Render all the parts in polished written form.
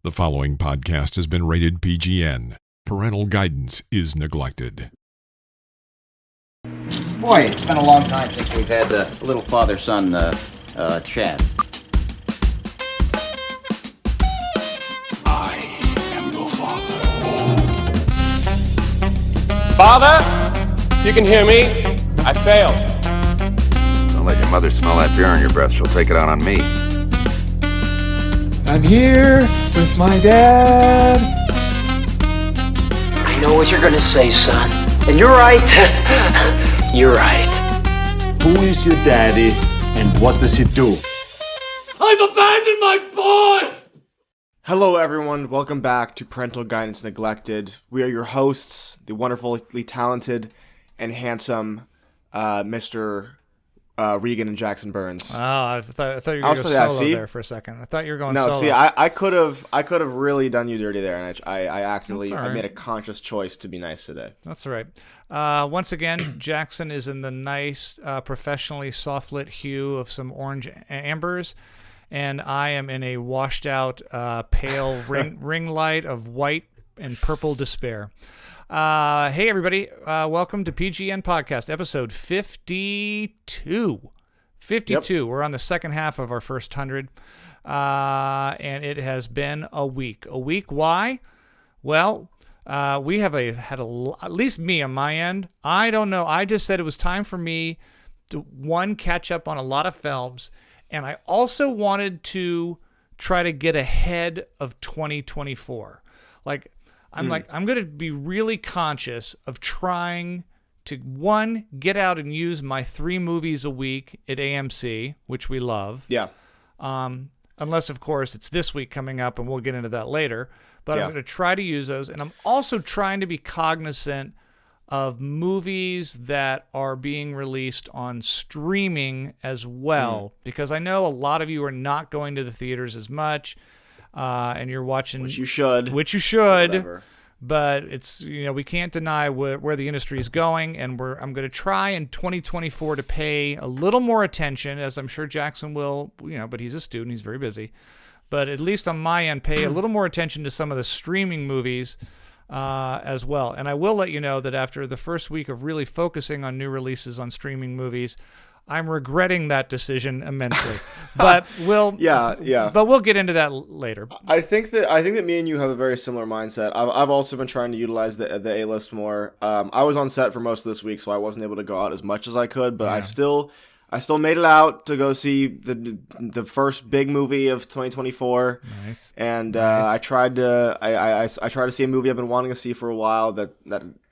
The following podcast has been rated PGN. Parental guidance is neglected. Boy, it's been a long time since we've had a little father-son chat. I am your father. Father, if you can hear me, I failed. Don't let your mother smell that beer on your breath. She'll take it out on me. I'm here with my dad. I know what you're gonna say, son. And you're right. You're right. Who is your daddy and what does he do? I've abandoned my boy! Hello everyone, welcome back to Parental Guidance Neglected. We are your hosts, the wonderfully talented and handsome Mr. Regan and Jackson Burns. Oh, I thought you were going to go solo there for a second. I thought you were going solo. No, see, I could have really done you dirty there, and I made a conscious choice to be nice today. That's all right. Once again, Jackson is in the nice, professionally soft-lit hue of some orange ambers, and I am in a washed-out, pale ring light of white and purple despair. Hey everybody, welcome to PGN Podcast, episode 52. 52. Yep. We're on the second half of our first 100, and it has been a week. A week, why? Well, we have at least me on my end, I don't know, I just said it was time for me to, one, catch up on a lot of films, and I also wanted to try to get ahead of 2024. I'm going to be really conscious of trying to, one, get out and use my 3 movies a week at AMC, which we love. Yeah. Unless, of course, it's this week coming up, and we'll get into that later. But I'm going to try to use those. And I'm also trying to be cognizant of movies that are being released on streaming as well, because I know a lot of you are not going to the theaters as much. And you're watching, which you should, whatever. But it's, we can't deny where the industry is going, and I'm going to try in 2024 to pay a little more attention, as I'm sure Jackson will, but he's a student, he's very busy, but at least on my end, pay a little more attention to some of the streaming movies as well. And I will let you know that after the first week of really focusing on new releases on streaming movies, I'm regretting that decision immensely, but we'll get into that later. I think that me and you have a very similar mindset. I've also been trying to utilize the A-list more. I was on set for most of this week, so I wasn't able to go out as much as I could, but I still made it out to go see the first big movie of 2024. Nice. And nice. I tried to see a movie I've been wanting to see for a while that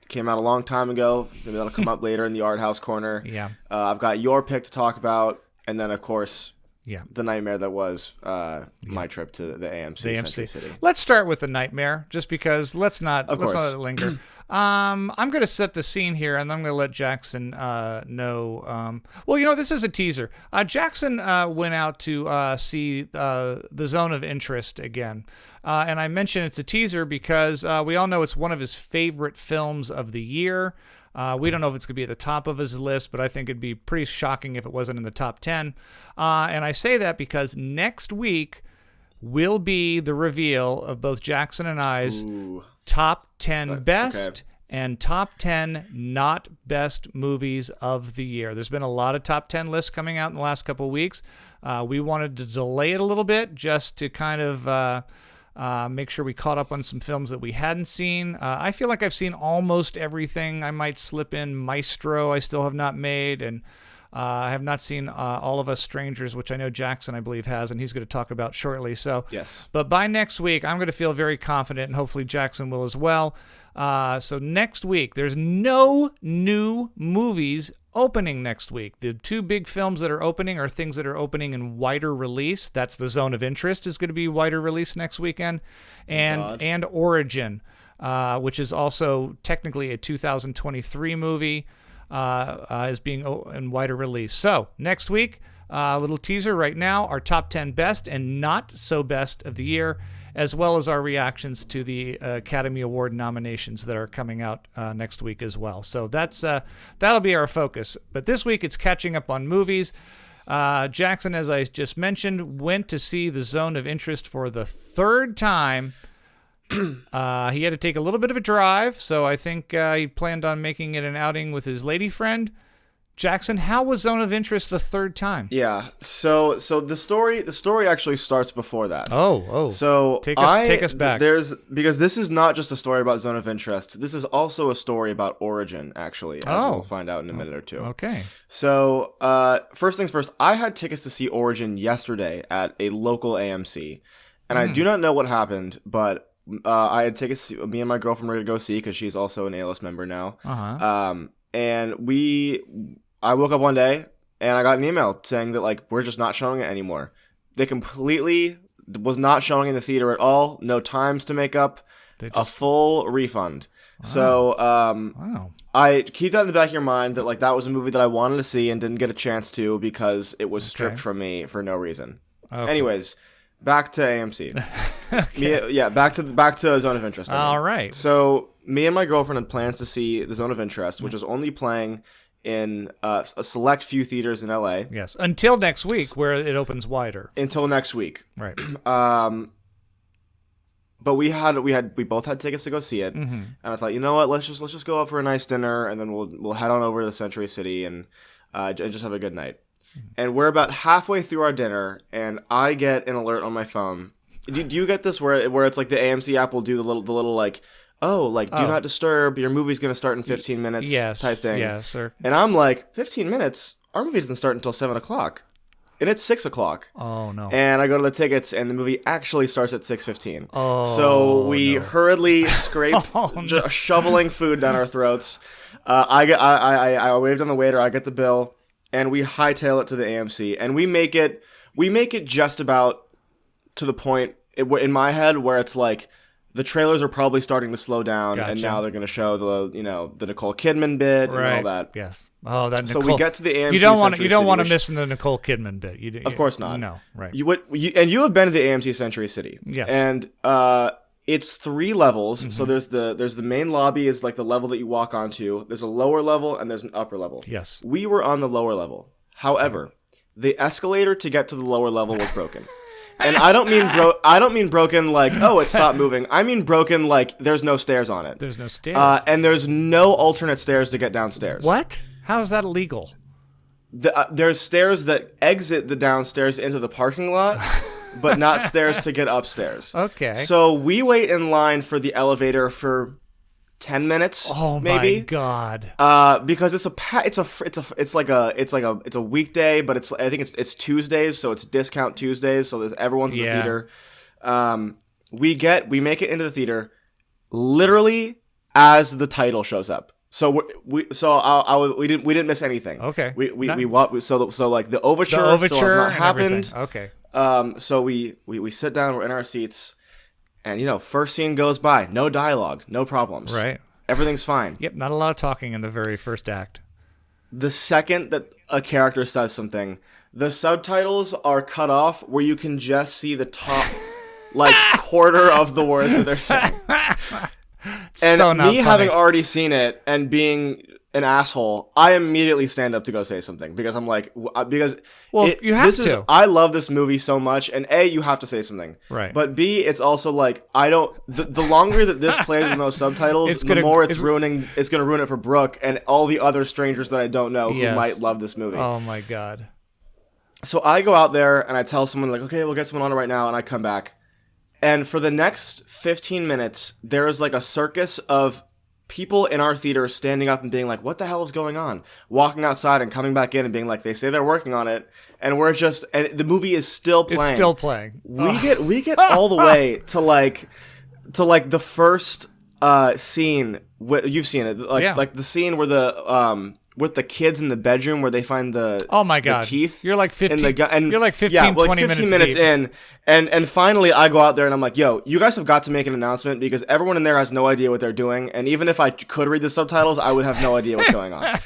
came out a long time ago. Maybe that'll come up later in the art house corner. Yeah. I've got your pick to talk about, and then of course, the nightmare that was my trip to the AMC. Century City. Let's start with the nightmare, just because let's not let it linger. I'm going to set the scene here, and I'm going to let Jackson know. This is a teaser. Jackson went out to see The Zone of Interest again. And I mention it's a teaser because we all know it's one of his favorite films of the year. We don't know if it's going to be at the top of his list, but I think it'd be pretty shocking if it wasn't in the top 10. And I say that because next week will be the reveal of both Jackson and I's top 10 best and top 10 not best movies of the year. There's been a lot of top 10 lists coming out in the last couple of weeks. We wanted to delay it a little bit just to kind of make sure we caught up on some films that we hadn't seen. I feel like I've seen almost everything. I might slip in Maestro I still have not made, and I have not seen All of Us Strangers, which I know Jackson, I believe, has, and he's going to talk about shortly. So, yes. But by next week, I'm going to feel very confident, and hopefully Jackson will as well. So next week, there's no new movies opening next week. The 2 big films that are opening are things that are opening in wider release. That's The Zone of Interest is going to be wider release next weekend, and Origin, which is also technically a 2023 movie, is being in wider release. So next week, a little teaser right now, our top 10 best and not so best of the year, as well as our reactions to the Academy Award nominations that are coming out next week as well. So that'll be our focus. But this week it's catching up on movies. Jackson, as I just mentioned, went to see The Zone of Interest for the third time. He had to take a little bit of a drive, so I think he planned on making it an outing with his lady friend. Jackson, how was Zone of Interest the third time? Yeah, so the story actually starts before that. Oh. So take us back. Because this is not just a story about Zone of Interest. This is also a story about Origin, actually, as we'll find out in a minute or two. Okay. So first things first, I had tickets to see Origin yesterday at a local AMC, and I do not know what happened, but I had tickets. Me and my girlfriend were to go see because she's also an A-list member now. And I woke up one day and I got an email saying that like we're just not showing it anymore. They completely was not showing in the theater at all. No times to make up. A full refund. Wow. So I keep that in the back of your mind that like that was a movie that I wanted to see and didn't get a chance to because it was stripped from me for no reason. Okay. Anyways, back to AMC. Back to Zone of Interest. All right. So me and my girlfriend had plans to see The Zone of Interest, which is only playing in a select few theaters in LA. Yes, until next week, where it opens wider. Until next week, right? But we both had tickets to go see it, and I thought, you know what, let's just go out for a nice dinner, and then we'll head on over to the Century City and just have a good night. And we're about halfway through our dinner, and I get an alert on my phone. Do you get this where it's like the AMC app will do the little like, do not disturb, your movie's going to start in 15 minutes type thing. Yes, sir. And I'm like, 15 minutes? Our movie doesn't start until 7 o'clock. And it's 6 o'clock. Oh, no. And I go to the tickets, and the movie actually starts at 6:15. Oh, so we hurriedly scrape, shoveling food down our throats. I waved on the waiter, I get the bill, and we hightail it to the AMC. And we make it just about to the point, in my head, where it's like, the trailers are probably starting to slow down, and now they're going to show the Nicole Kidman bit and all that. Yes. Oh, that. So Nicole, we get to the AMC. You don't want to miss the Nicole Kidman bit. Of course not. No, right. You have been to the AMC Century City. Yes. And it's 3 levels. So there's the main lobby is like the level that you walk onto. There's a lower level and there's an upper level. Yes. We were on the lower level. However, the escalator to get to the lower level was broken. And I don't mean broken like, oh, it stopped moving. I mean broken like there's no stairs on it. There's no stairs. And there's no alternate stairs to get downstairs. What? How is that illegal? There's stairs that exit the downstairs into the parking lot, but not stairs to get upstairs. Okay. So we wait in line for the elevator for 10 minutes. Oh maybe. My God. Because it's a weekday, but I think it's Tuesdays, so it's discount Tuesdays, so everyone's in the theater. We make it into the theater literally as the title shows up. So we didn't miss anything. Okay. So like the overture still has not happened. Okay. So we sit down, we're in our seats. And, first scene goes by. No dialogue. No problems. Right. Everything's fine. Yep, not a lot of talking in the very first act. The second that a character says something, the subtitles are cut off where you can just see the top, quarter of the words that they're saying. And so me having already seen it and being an asshole, I immediately stand up to go say something because I'm like, you have to. I love this movie so much, and A, you have to say something, right? But B, it's also like I don't. The longer that this plays with no subtitles, the more it's ruining. It's going to ruin it for Brooke and all the other strangers that I don't know who might love this movie. Oh my God! So I go out there and I tell someone like, okay, we'll get someone on it right now, and I come back, and for the next 15 minutes, there is like a circus of people in our theater standing up and being like, what the hell is going on? Walking outside and coming back in and being like, they say they're working on it. And and the movie is still playing. It's still playing. We get all the way to the first scene. You've seen it. Like the scene where with the kids in the bedroom where they find the the teeth. You're like 15. You're like 15, yeah, 20 15 minutes in. And finally I go out there and I'm like, yo, you guys have got to make an announcement because everyone in there has no idea what they're doing. And even if I could read the subtitles, I would have no idea what's going on.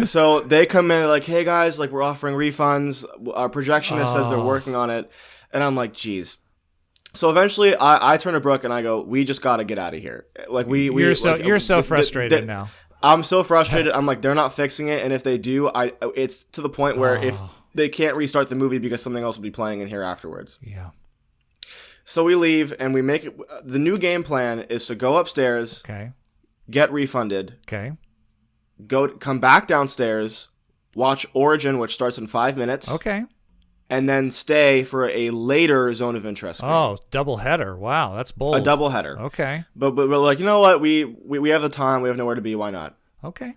So they come in like, hey guys, like we're offering refunds. Our projectionist says they're working on it. And I'm like, geez. So eventually I turn to Brooke and I go, we just got to get out of here. Like you're so frustrated now. I'm so frustrated. I'm like, they're not fixing it, and if they do, it's to the point where they can't restart the movie because something else will be playing in here afterwards. Yeah. So we leave and we make it. The new game plan is to go upstairs, Okay. get refunded, Okay. come back downstairs, watch Origin, which starts in 5 minutes, Okay. and then stay for a later Zone of Interest screening. Oh, double header. Wow, that's bold. A double header. Okay. But we're like, you know what? We have the time. We have nowhere to be. Why not? Okay.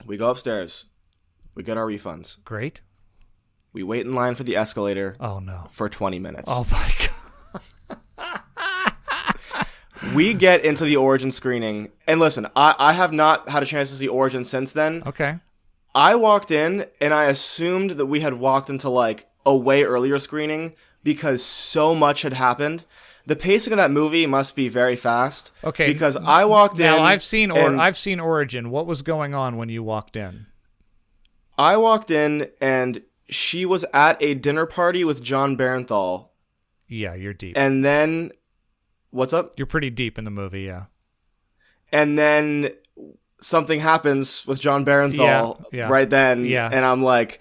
We go upstairs. We get our refunds. Great. We wait in line for the escalator. Oh no. For 20 minutes. Oh my god. We get into the Origin screening, and listen, I have not had a chance to see Origin since then. Okay. I walked in, and I assumed that we had walked into like a way earlier screening because so much had happened. The pacing of that movie must be very fast. Okay. Because I walked in. Now I've seen Origin. What was going on when you walked in? I walked in, and she was at a dinner party with John Barenthal. Yeah, you're deep. And then, what's up? You're pretty deep in the movie, yeah. And then something happens with John Barenthal right then. Yeah. And I'm like,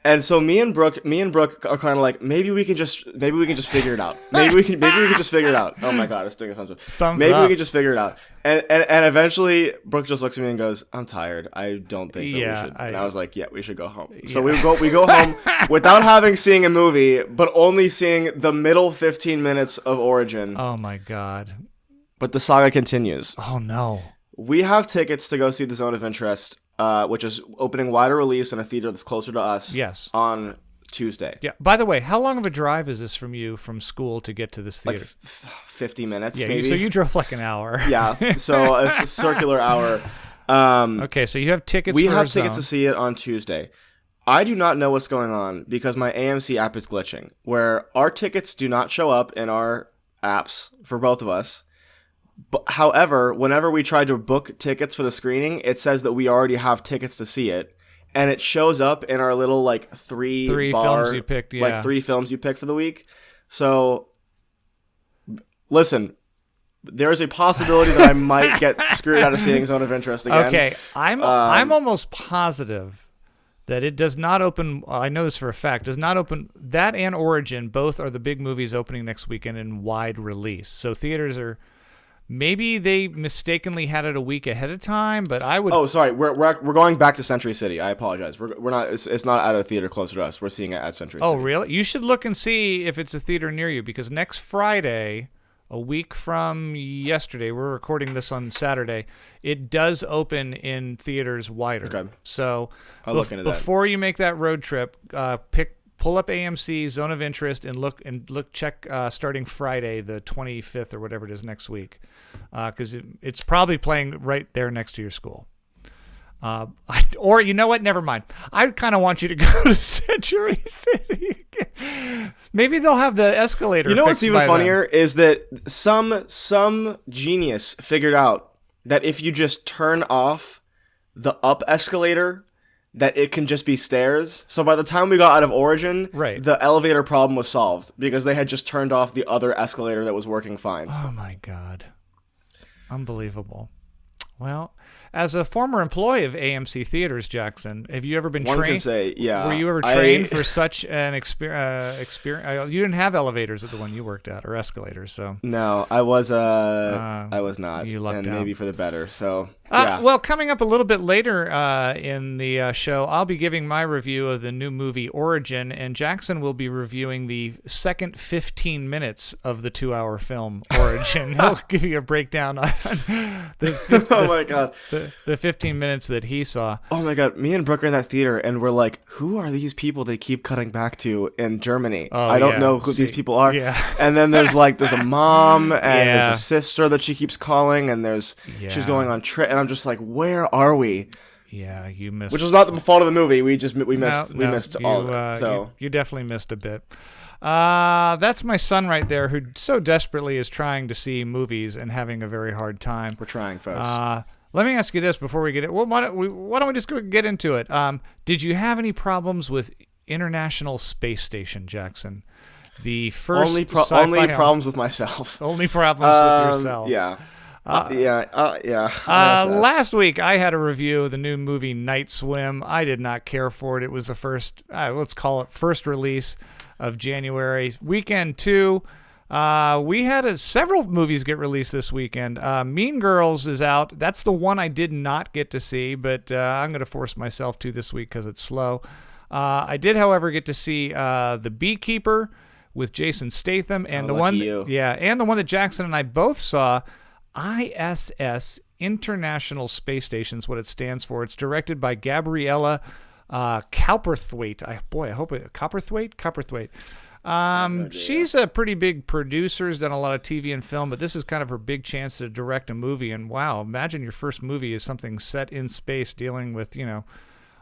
and so me and Brooke are kind of like, maybe we can just figure it out. Maybe we can just figure it out. Oh my god, it's doing a thumbs up. Maybe we can just figure it out. And eventually Brooke just looks at me and goes, I'm tired. I don't think that we should. And I was like, yeah, we should go home. Yeah. So we go home without having seen a movie, but only seeing the middle 15 minutes of Origin. Oh my god. But the saga continues. Oh no. We have tickets to go see The Zone of Interest, which is opening wider release in a theater that's closer to us. Yes. On Tuesday. Yeah. By the way, how long of a drive is this from you from school to get to this theater? Like 50 minutes, yeah, maybe. So you drove like an hour. Yeah. So it's a circular hour. Okay, so you have tickets. We have tickets to see it on Tuesday. I do not know what's going on because my AMC app is glitching, where our tickets do not show up in our apps for both of us. But, however, whenever we try to book tickets for the screening, it says that we already have tickets to see it, and it shows up in our little like three films you picked, yeah. like 3 films you picked for the week. So, listen, there is a possibility that I might get screwed out of seeing Zone of Interest again. Okay, I'm almost positive that it does not open. I know this for a fact. Does not open. That and Origin both are the big movies opening next weekend in wide release. So theaters are. Maybe they mistakenly had it a week ahead of time, but I would. Oh, sorry. We're going back to Century City. I apologize. We're not. It's not at a theater closer to us. We're seeing it at Century City. Oh, really? You should look and see if it's a theater near you, because next Friday, a week from yesterday, we're recording this on Saturday. It does open in theaters wider. Okay. So I'll look into that. Before you make that road trip, pull up AMC Zone of Interest and check starting Friday the 25th or whatever it is next week, because it's probably playing right there next to your school. Or you know what? Never mind. I kind of want you to go to Century City. Maybe they'll have the escalator. You know what's even funnier then. is that some genius figured out that if you just turn off the up escalator, that it can just be stairs. So by the time we got out of Origin, right, the elevator problem was solved because they had just turned off the other escalator that was working fine. Oh my God. Unbelievable. Well, as a former employee of AMC Theaters, Jackson, have you ever been trained? One can say, yeah. Were you ever trained for such an experience? You didn't have elevators at the one you worked at, or escalators, so. No, I was not. You lucked out. Maybe for the better. So. Yeah. Well, coming up a little bit later in the show, I'll be giving my review of the new movie Origin, and Jackson will be reviewing the second 15 minutes of the 2-hour film Origin. He'll give you a breakdown on oh my God, the 15 minutes that he saw. Oh my God, me and Brooke are in that theater, and we're like, who are these people they keep cutting back to in Germany? I don't know who these people are. Yeah. And then there's a mom, and there's a sister that she keeps calling, and she's going on trip, and I'm just like, where are we? Yeah, you missed. Which was not the fault of the movie. We missed all of it. So you definitely missed a bit. That's my son right there, who so desperately is trying to see movies and having a very hard time. We're trying, folks. Let me ask you this before we get it. Well, why don't we just go get into it? Did you have any problems with International Space Station, Jackson? The first only problems with myself. Only problems with yourself. Yeah. Last week, I had a review of the new movie Night Swim. I did not care for it. It was the first, let's call it first release of January. Weekend 2, we had several movies get released this weekend. Mean Girls is out. That's the one I did not get to see, but I'm going to force myself to this week because it's slow. I did, however, get to see The Beekeeper with Jason Statham, and the one that Jackson and I both saw, ISS, International Space Station is what it stands for. It's directed by Gabriella Cowperthwaite. I hope it Copperthwaite. She's a pretty big producer, has done a lot of TV and film, but this is kind of her big chance to direct a movie. And wow, imagine your first movie is something set in space, dealing with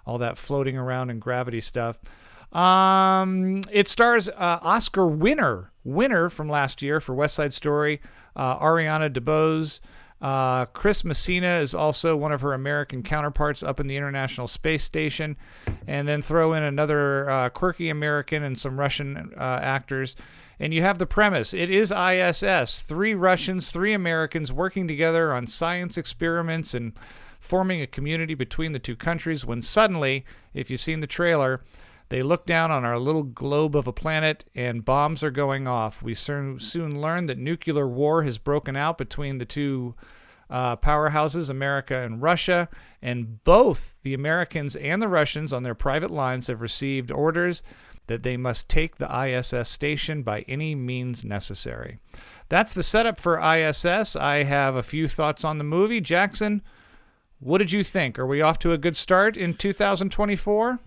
all that floating around and gravity stuff. It stars Oscar winner from last year for West Side Story, Ariana DeBose. Chris Messina is also one of her American counterparts up in the International Space Station. And then throw in another quirky American and some Russian actors. And you have the premise. It is ISS. 3 Russians, 3 Americans working together on science experiments and forming a community between the two countries, when suddenly, if you've seen the trailer, they look down on our little globe of a planet and bombs are going off. We soon learn that nuclear war has broken out between the two powerhouses, America and Russia, and both the Americans and the Russians on their private lines have received orders that they must take the ISS station by any means necessary. That's the setup for ISS. I have a few thoughts on the movie. Jackson, what did you think? Are we off to a good start in 2024?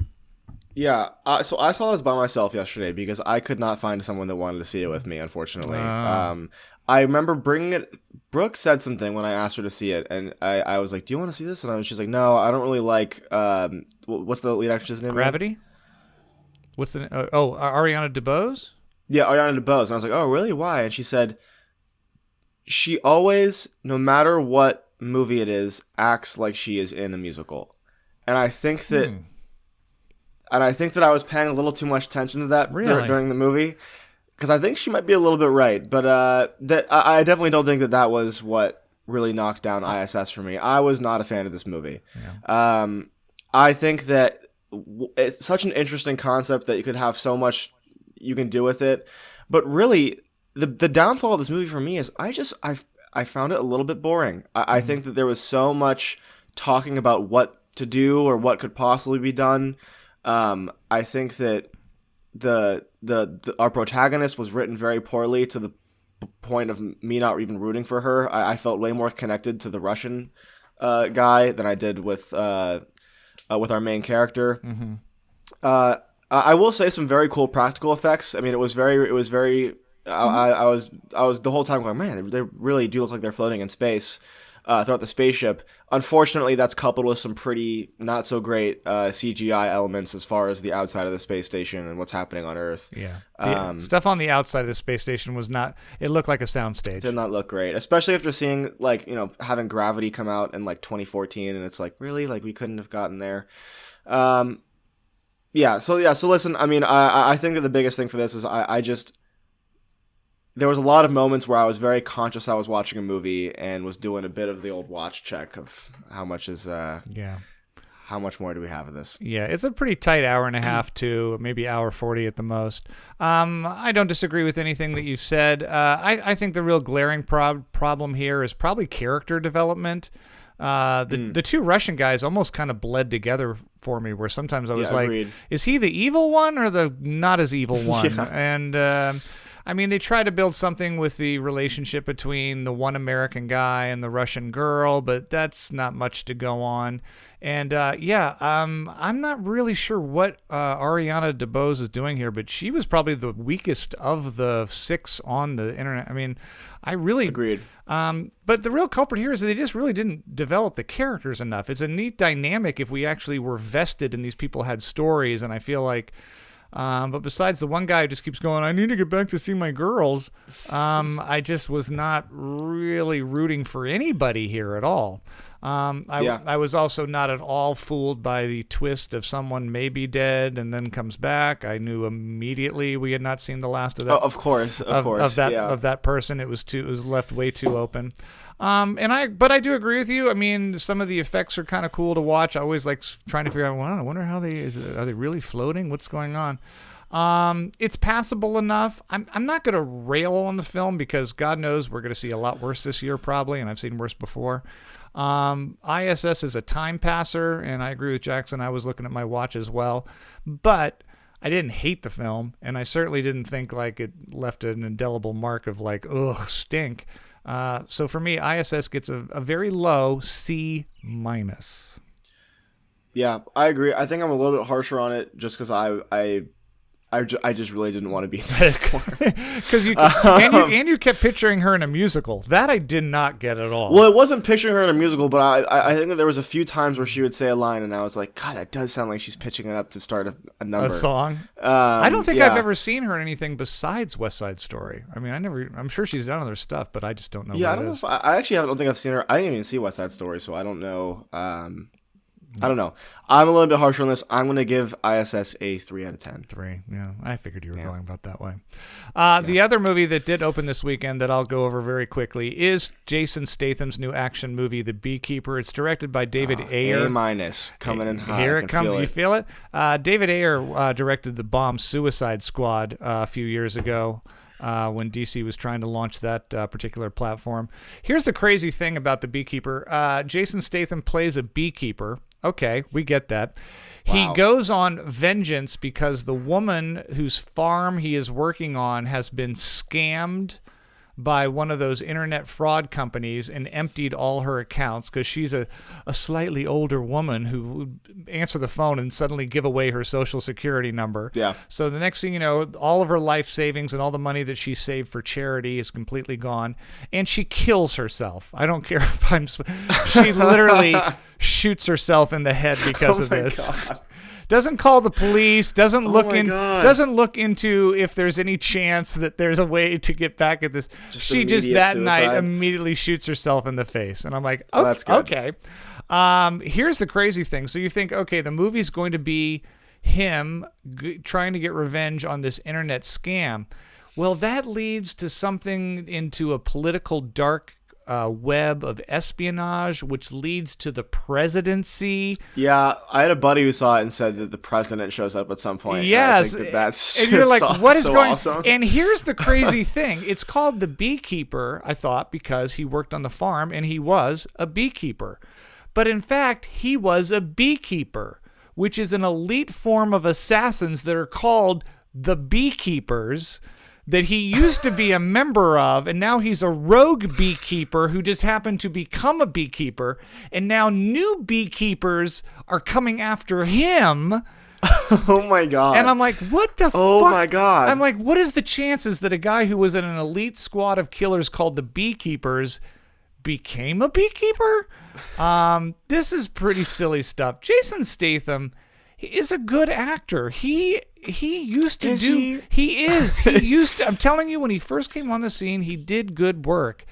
Yeah, so I saw this by myself yesterday because I could not find someone that wanted to see it with me, unfortunately. I remember bringing it. Brooke said something when I asked her to see it, and I was like, "Do you want to see this?" And she's like, "No, I don't really like." What's the lead actress's name? Gravity. What's the? Ariana DeBose. Yeah, Ariana DeBose. And I was like, "Oh, really? Why?" And she said, "She always, no matter what movie it is, acts like she is in a musical," and I think that. And I think that I was paying a little too much attention to that during the movie, because I think she might be a little bit right. But I definitely don't think that was what really knocked down ISS for me. I was not a fan of this movie. Yeah. I think that it's such an interesting concept that you could have so much you can do with it. But really, the downfall of this movie for me is I found it a little bit boring. I think that there was so much talking about what to do or what could possibly be done. I think that our protagonist was written very poorly, to the point of me not even rooting for her. I felt way more connected to the Russian guy than I did with our main character. Mm-hmm. I will say some very cool practical effects. I mean, it was very. I was the whole time going, man, they really do look like they're floating in space. Throughout the spaceship. Unfortunately, that's coupled with some pretty not so great CGI elements as far as the outside of the space station and what's happening on Earth. Yeah. Stuff on the outside of the space station was not. It looked like a soundstage. Did not look great, especially after seeing having Gravity come out in 2014, and it's like, really, we couldn't have gotten there. So listen. I mean, I think that the biggest thing for this is I just. There was a lot of moments where I was very conscious I was watching a movie and was doing a bit of the old watch check of how much is how much more do we have of this? Yeah, it's a pretty tight hour and a half to maybe hour 40 at the most. I don't disagree with anything that you said. I think the real glaring problem here is probably character development. The two Russian guys almost kind of bled together for me, where sometimes I was agreed. Is he the evil one or the not as evil one? Yeah. And I mean, they try to build something with the relationship between the one American guy and the Russian girl, but that's not much to go on. And I'm not really sure what Ariana DeBose is doing here, but she was probably the weakest of the 6 on the internet. I mean, I really agreed. But the real culprit here is that they just really didn't develop the characters enough. It's a neat dynamic if we actually were vested and these people had stories, and I feel like. But besides the one guy who just keeps going, I need to get back to see my girls. I just was not really rooting for anybody here at all. I was also not at all fooled by the twist of someone may be dead and then comes back. I knew immediately we had not seen the last of that. Of course. Of that person. It was left way too open. But I do agree with you. I mean, some of the effects are kind of cool to watch. I always like trying to figure out. Well, I wonder how are they really floating? What's going on? It's passable enough. I'm not going to rail on the film because God knows we're going to see a lot worse this year probably, and I've seen worse before. ISS is a time passer, and I agree with Jackson. I was looking at my watch as well, but I didn't hate the film, and I certainly didn't think like it left an indelible mark of like, ugh, stink. So for me, ISS gets a very low C-. Yeah, I agree. I think I'm a little bit harsher on it just because I just really didn't want to be there because you kept picturing her in a musical. That I did not get at all. Well, it wasn't picturing her in a musical, but I think that there was a few times where she would say a line, and I was like, God, that does sound like she's pitching it up to start a number, a song. I don't think I've ever seen her in anything besides West Side Story. I mean, I'm sure she's done other stuff, but I just don't know. Yeah, I don't know. I actually don't think I've seen her. I didn't even see West Side Story, so I don't know. I don't know. I'm a little bit harsher on this. I'm going to give ISS a 3 out of 10. 3, yeah. I figured you were going about that way. The other movie that did open this weekend that I'll go over very quickly is Jason Statham's new action movie, The Beekeeper. It's directed by David Ayer. A- coming in hot. Here it comes. You feel it? David Ayer directed The Bomb Suicide Squad a few years ago. When DC was trying to launch that particular platform. Here's the crazy thing about The Beekeeper. Jason Statham plays a beekeeper. Okay, we get that. Wow. He goes on vengeance because the woman whose farm he is working on has been scammed by one of those internet fraud companies and emptied all her accounts because she's a slightly older woman who would answer the phone and suddenly give away her social security number. Yeah. So the next thing you know, all of her life savings and all the money that she saved for charity is completely gone, and she kills herself. I don't care if she literally shoots herself in the head because of this. God. Doesn't call the police, doesn't look into if there's any chance that there's a way to get back at this. She just that suicide. Night immediately shoots herself in the face. And I'm like, oh, that's good. Okay. Here's the crazy thing. So you think, okay, the movie's going to be him trying to get revenge on this internet scam. Well, that leads to something into a political dark web of espionage, which leads to the presidency. Yeah, I had a buddy who saw it and said that the president shows up at some point. Yes, and that's and you're like, what is going? Awesome. And here's the crazy thing: it's called The Beekeeper. I thought because he worked on the farm and he was a beekeeper, but in fact he was a beekeeper, which is an elite form of assassins that are called the Beekeepers. That he used to be a member of, and now he's a rogue beekeeper who just happened to become a beekeeper, and now new beekeepers are coming after him. Oh my God. And I'm like, what the fuck? Oh my God. I'm like, what is the chances that a guy who was in an elite squad of killers called the Beekeepers became a beekeeper? This is pretty silly stuff. Jason Statham is a good actor. He used to He used to, I'm telling you, when he first came on the scene, he did good work.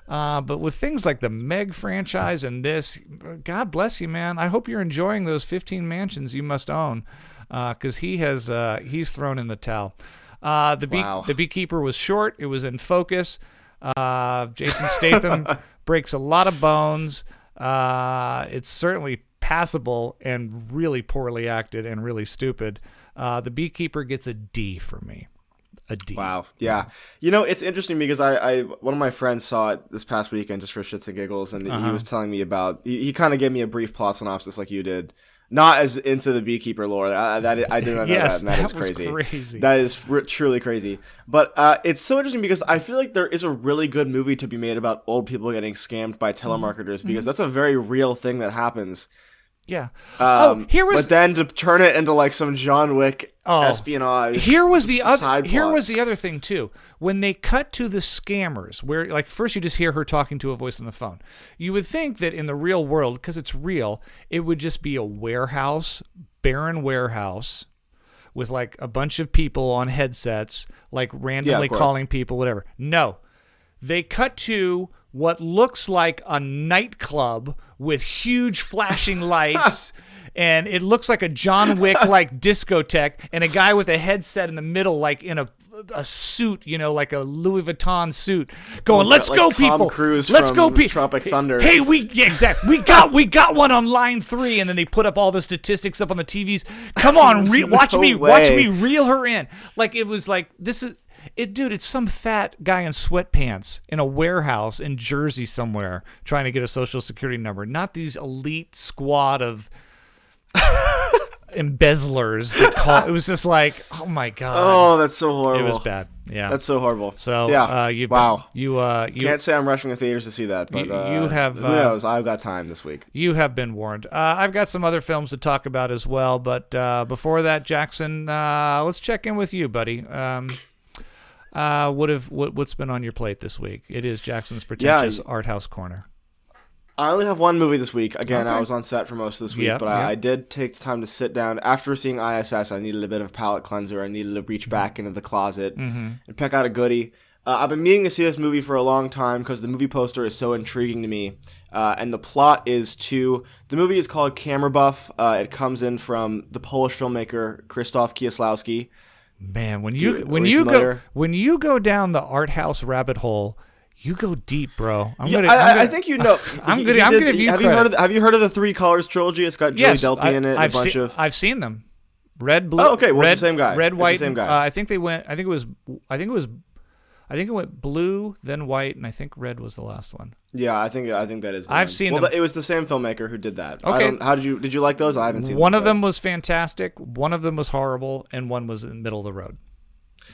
But with things like the Meg franchise and this, God bless you, man. I hope you're enjoying those 15 mansions you must own, because he's thrown in the towel. The Beekeeper was short. It was in focus. Jason Statham breaks a lot of bones. It's certainly passable and really poorly acted and really stupid. The Beekeeper gets a D for me. A D. Wow. Yeah. You know, it's interesting because I one of my friends saw it this past weekend just for shits and giggles, and he was telling me about. He kind of gave me a brief plot synopsis like you did. Not as into the Beekeeper lore. I did not know yes, that, and that is crazy. That is truly crazy. But it's so interesting because I feel like there is a really good movie to be made about old people getting scammed by telemarketers because that's a very real thing that happens. Yeah. But then to turn it into like some John Wick espionage. Here was the other thing too. When they cut to the scammers, where like first you just hear her talking to a voice on the phone. You would think that in the real world, because it's real, it would just be a warehouse, barren warehouse, with like a bunch of people on headsets, like randomly calling people, whatever. No. they cut to what looks like a nightclub with huge flashing lights. And it looks like a John Wick like discotheque, and a guy with a headset in the middle, like in a suit, like a Louis Vuitton suit, going, "Let's go, people! Tom Cruise Let's go, from people! Tropic Thunder." Hey, exactly. We got one on line 3, and then they put up all the statistics up on the TVs. Come on, watch me reel her in. Like it was like this is. Dude, it's some fat guy in sweatpants in a warehouse in Jersey somewhere trying to get a social security number. Not these elite squad of embezzlers it was just like, oh my god. Oh, that's so horrible. It was bad. Yeah, that's so horrible. So yeah, you can't say I'm rushing to theaters to see that, but you have who knows? I've got time this week. You have been warned. I've got some other films to talk about as well, but before that, Jackson, let's check in with you, buddy. What's been on your plate this week? It is Jackson's pretentious art house corner. I only have one movie this week. Again, Okay. I was on set for most of this week, Yep, but I did take the time to sit down. After seeing ISS, I needed a bit of a palate cleanser. I needed to reach back into the closet and pick out a goodie. I've been meaning to see this movie for a long time because the movie poster is so intriguing to me. And the plot is the movie is called Camera Buff. It comes in from the Polish filmmaker Krzysztof Kieslowski. Man, when familiar? you go down the art house rabbit hole, you go deep, bro. I think you know. I'm gonna give you credit. Have you heard of the Three Colors trilogy? It's got Joey Delpy in it. I've seen them. Red, blue. Oh, okay. Well, it's the same guy. Red, It's white. the same guy. I think it went blue, then white, and I think red was the last one. Yeah, I think that is. I've seen them. It was the same filmmaker who did that. Okay. Did you like those? I haven't seen. One of them was fantastic. One of them was horrible, and one was in the middle of the road.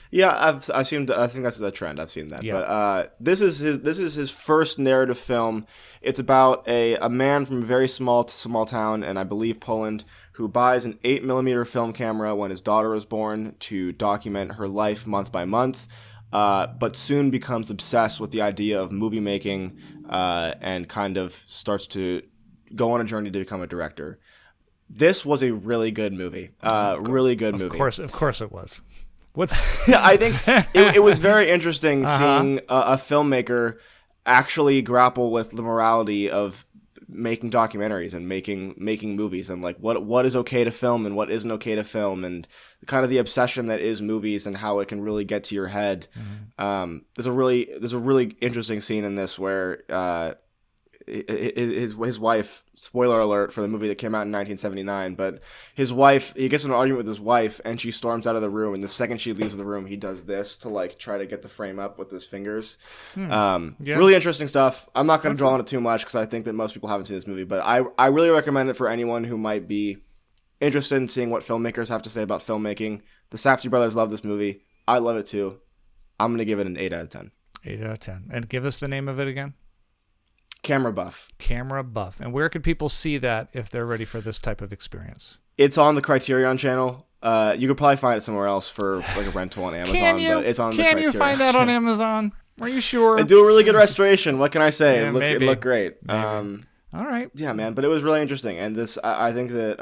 Yeah, I think that's the trend. I've seen that. Yeah. But this is his first narrative film. It's about a man from a very small town, and I believe Poland, who buys an 8mm film camera when his daughter is born to document her life month by month, but soon becomes obsessed with the idea of movie making and kind of starts to go on a journey to become a director. This was a really good movie. Really good movie. Of course it was. I think it was very interesting seeing a filmmaker actually grapple with the morality of making documentaries and making movies, and like what is okay to film and what isn't okay to film, and kind of the obsession that is movies and how it can really get to your head. There's a really interesting scene in this where his wife, spoiler alert for the movie that came out in 1979, but he gets in an argument with his wife and she storms out of the room, and the second she leaves the room he does this to like try to get the frame up with his fingers. Really interesting stuff. I'm not going to draw on it too much because I think that most people haven't seen this movie, but I really recommend it for anyone who might be interested in seeing what filmmakers have to say about filmmaking. The Safdie brothers love this movie. I love it too. I'm going to give it an 8 out of 10. 8 out of 10. And give us the name of it again. Camera Buff. Camera Buff. And where could people see that if they're ready for this type of experience? It's on the Criterion channel. You could probably find it somewhere else for like a rental on Amazon, but it's on the Criterion. Can you find that on Amazon? Are you sure? They do a really good restoration. What can I say? Yeah, It looked great. All right. Yeah, man. But it was really interesting, and this I think that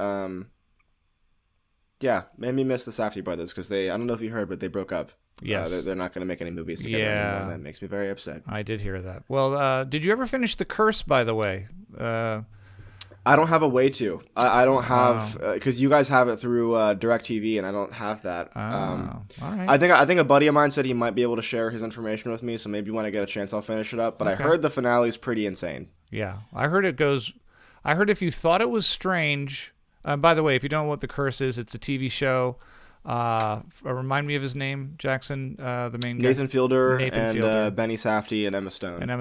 made me miss the Safdie brothers because I don't know if you heard, but they broke up. Yes. They're not going to make any movies together anymore, and that makes me very upset. I did hear that. Well, did you ever finish The Curse, by the way? I don't have a way to. I don't have because you guys have it through DirecTV, and I don't have that. All right. I think a buddy of mine said he might be able to share his information with me, so maybe when I get a chance, I'll finish it up. But Okay. I heard the finale is pretty insane. Yeah, I heard if you thought it was strange. By the way, if you don't know what The Curse is, it's a TV show. Remind me of his name, Jackson, the main guy. Nathan Fielder and Fielder. Benny Safdie and Emma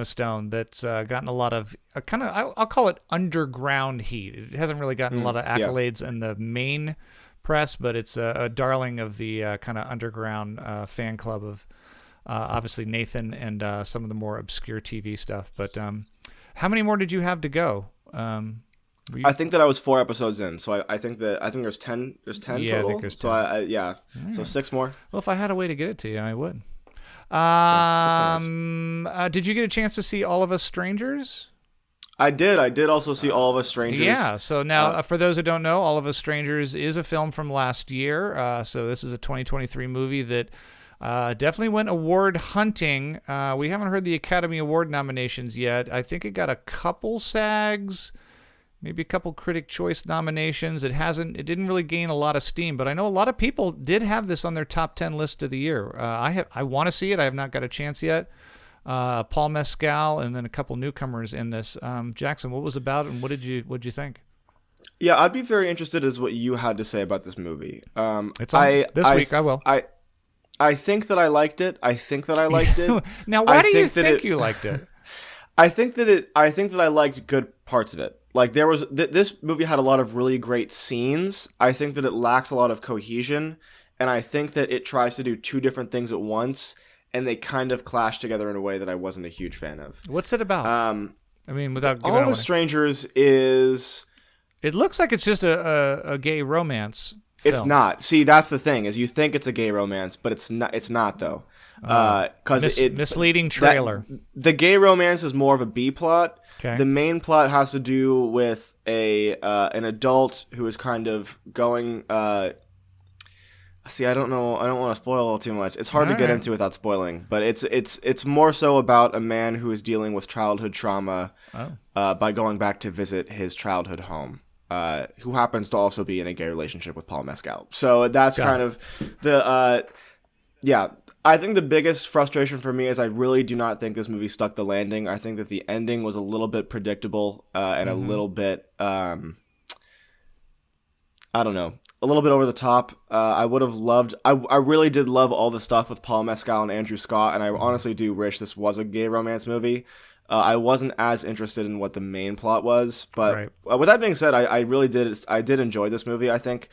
Stone. That's gotten a lot of kind of, I'll call it underground heat. It hasn't really gotten a lot of accolades in the main press, but it's a darling of the kind of underground fan club of obviously Nathan and some of the more obscure TV stuff. But how many more did you have to go? I think that I was 4 episodes in, so I think there's 10. There's 10 Yeah, total. I think there's 10. So so 6 more. Well, if I had a way to get it to you, I would. Did you get a chance to see All of Us Strangers? I did also see All of Us Strangers. Yeah. So now, for those who don't know, All of Us Strangers is a film from last year. So this is a 2023 movie that Definitely went award hunting. We haven't heard the Academy Award nominations yet. I think it got a couple SAGs, maybe a couple Critic Choice nominations. It didn't really gain a lot of steam, but I know a lot of people did have this on their top 10 list of the year. I want to see it. I have not got a chance yet. Paul Mescal and then a couple newcomers in this. Jackson, what was it about and what did you think? Yeah, I'd be very interested as what you had to say about this movie. It's on this week. I will. I think that I liked it. Now, why do you think you liked it? I think that I liked good parts of it. Like there was this movie had a lot of really great scenes. I think that it lacks a lot of cohesion, and I think that it tries to do two different things at once, and they kind of clash together in a way that I wasn't a huge fan of. What's it about? I mean, without giving All the Strangers is. It looks like it's just a gay romance film. It's not. See, that's the thing is you think it's a gay romance, but it's not. It's not though. Because misleading trailer. The gay romance is more of a B plot. Okay. The main plot has to do with an adult who is kind of going. See, I don't know. I don't want to spoil too much. It's hard to get into without spoiling, but it's more so about a man who is dealing with childhood trauma by going back to visit his childhood home. Who happens to also be in a gay relationship with Paul Mescal. So that's kind of the I think the biggest frustration for me is I really do not think this movie stuck the landing. I think that the ending was a little bit predictable and a little bit, I don't know, a little bit over the top. I would have loved, I really did love all the stuff with Paul Mescal and Andrew Scott, and I honestly do wish this was a gay romance movie. I wasn't as interested in what the main plot was, but with that being said, I really did. I did enjoy this movie. I think.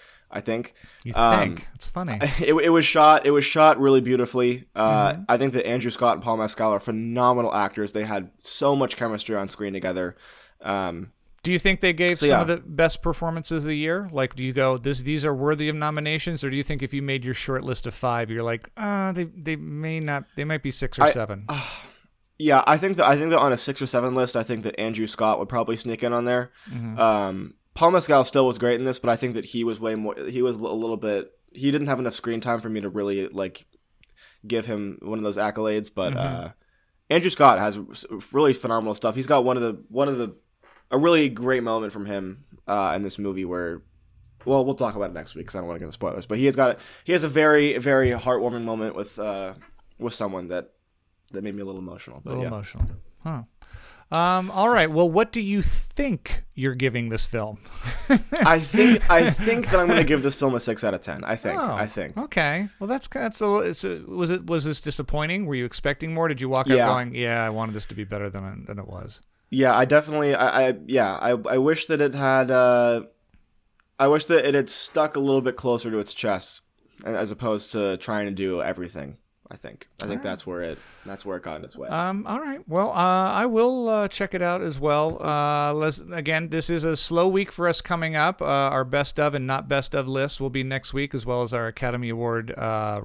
You think? It's funny. It was shot really beautifully. I think that Andrew Scott and Paul Mescal are phenomenal actors. They had so much chemistry on screen together. Do you think they gave some of the best performances of the year? Like, do you go, these are worthy of nominations, or do you think if you made your short list of 5, you're like, they may not, they might be 6 or 7? Yeah, I think that on a 6 or 7 list, I think that Andrew Scott would probably sneak in on there. Paul Mescal still was great in this, but I think that he was way more. He was a little bit. He didn't have enough screen time for me to really give him one of those accolades. But Andrew Scott has really phenomenal stuff. He's got a really great moment from him in this movie where. Well, we'll talk about it next week because I don't want to get into spoilers. But he has a very, very heartwarming moment with someone that made me a little emotional. But emotional, huh? All right. Well, what do you think you're giving this film? I think that I'm going to give this film a 6 out of 10. I think. Okay. Well, that's was this disappointing? Were you expecting more? Did you walk out going, "Yeah, I wanted this to be better than it was"? Yeah, I definitely. I wish that it had. I wish that it had stuck a little bit closer to its chest, as opposed to trying to do everything. I think that's where it got in its way. All right. Well, I will check it out as well. Again, this is a slow week for us coming up. Our best of and not best of lists will be next week, as well as our Academy Award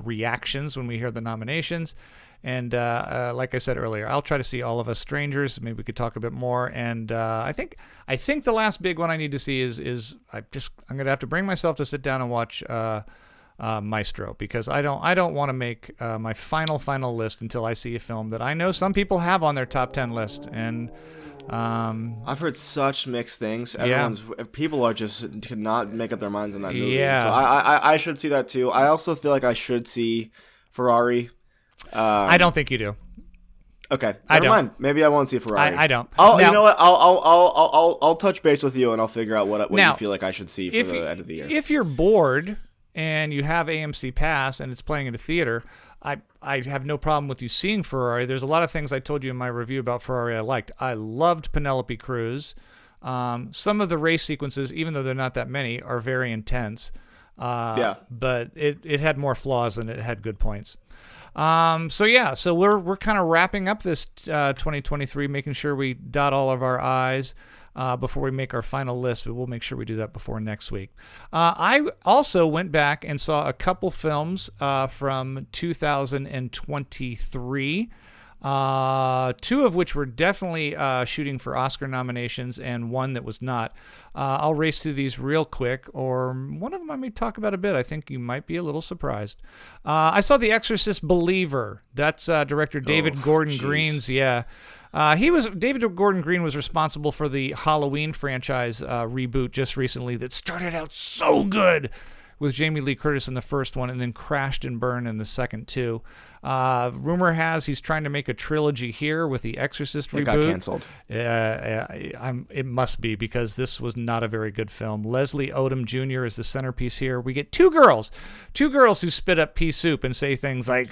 reactions when we hear the nominations. And like I said earlier, I'll try to see All of Us Strangers. Maybe we could talk a bit more. And I think the last big one I need to see is I'm going to have to bring myself to sit down and watch Maestro, because I don't want to make my final list until I see a film that I know some people have on their top 10 list. And I've heard such mixed things. People are just cannot make up their minds on that movie. Yeah. So I should see that too. I also feel like I should see Ferrari. I don't think you do. Okay, never mind. Maybe I won't see Ferrari. I don't. You know what? I'll touch base with you and I'll figure out what you feel like I should see for the end of the year. If you're bored and you have AMC Pass and it's playing in a theater, I have no problem with you seeing Ferrari. There's a lot of things I told you in my review about Ferrari I liked. I loved Penelope Cruz. Some of the race sequences, even though they're not that many, are very intense. But it had more flaws than it had good points. So we're kind of wrapping up this 2023, making sure we dot all of our I's before we make our final list, but we'll make sure we do that before next week. I also went back and saw a couple films from 2023. two of which were definitely shooting for Oscar nominations and one that was not. I'll race through these real quick, or one of them I may talk about a bit. I think you might be a little surprised. I saw The Exorcist Believer. That's director David Gordon Green's. Yeah. David Gordon Green was responsible for the Halloween franchise reboot just recently that started out so good with Jamie Lee Curtis in the first one and then crashed and burned in the second two. Rumor has he's trying to make a trilogy here with the Exorcist reboot. It got canceled. It must be, because this was not a very good film. Leslie Odom Jr. is the centerpiece here. We get two girls who spit up pea soup and say things like,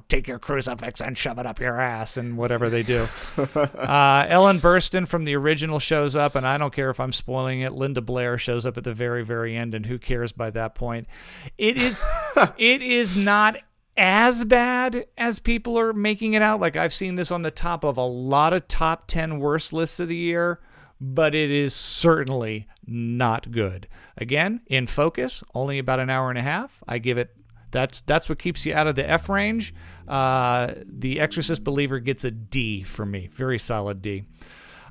take your crucifix and shove it up your ass, and whatever they do. Ellen Burstyn from the original shows up, and I don't care if I'm spoiling it. Linda Blair shows up at the very, very end, and who cares by that point? It is not as bad as people are making it out. Like, I've seen this on the top of a lot of top 10 worst lists of the year, but it is certainly not good. Again, in focus, only about an hour and a half. I give it, that's what keeps you out of the F range. The Exorcist Believer gets a D for me. Very solid D.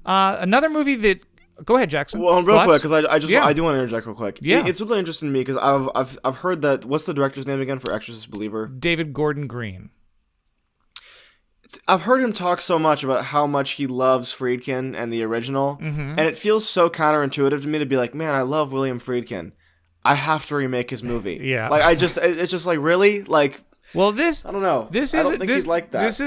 Another movie that, go ahead, Jackson. Well, real quick, because I do want to interject real quick. Yeah. It's really interesting to me because I've heard that. What's the director's name again for Exorcist Believer? David Gordon Green. I've heard him talk so much about how much he loves Friedkin and the original, and it feels so counterintuitive to me to be like, man, I love William Friedkin. I have to remake his movie. Yeah. Like, it's just like, really? Like, well, I don't know. I don't think he'd like that. This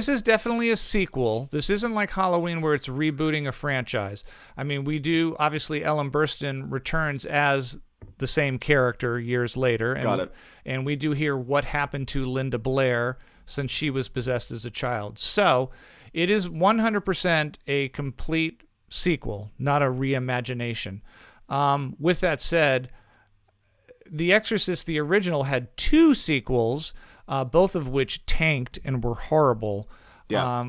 is definitely a sequel. This isn't like Halloween where it's rebooting a franchise. I mean, we do, obviously, Ellen Burstyn returns as the same character years later. Got it. And we do hear what happened to Linda Blair since she was possessed as a child. So it is 100% a complete sequel, not a reimagination. With that said, The Exorcist, the original, had two sequels, both of which tanked and were horrible,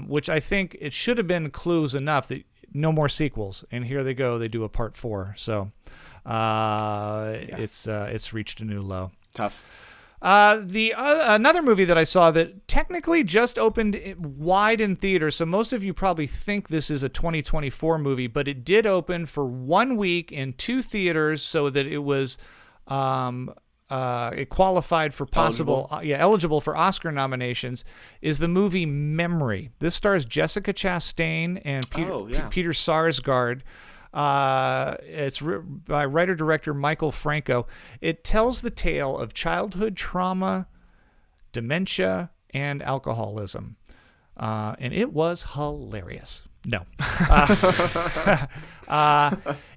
which I think it should have been clues enough that no more sequels. And here they go. They do a part 4. So it's reached a new low. Tough. Another movie that I saw that technically just opened wide in theaters, so most of you probably think this is a 2024 movie, but it did open for 1 week in 2 theaters so that it was... it qualified for eligible for Oscar nominations, is the movie Memory. This stars Jessica Chastain and Peter Sarsgaard. It's by writer-director Michael Franco. It tells the tale of childhood trauma, dementia, and alcoholism. And it was hilarious. No.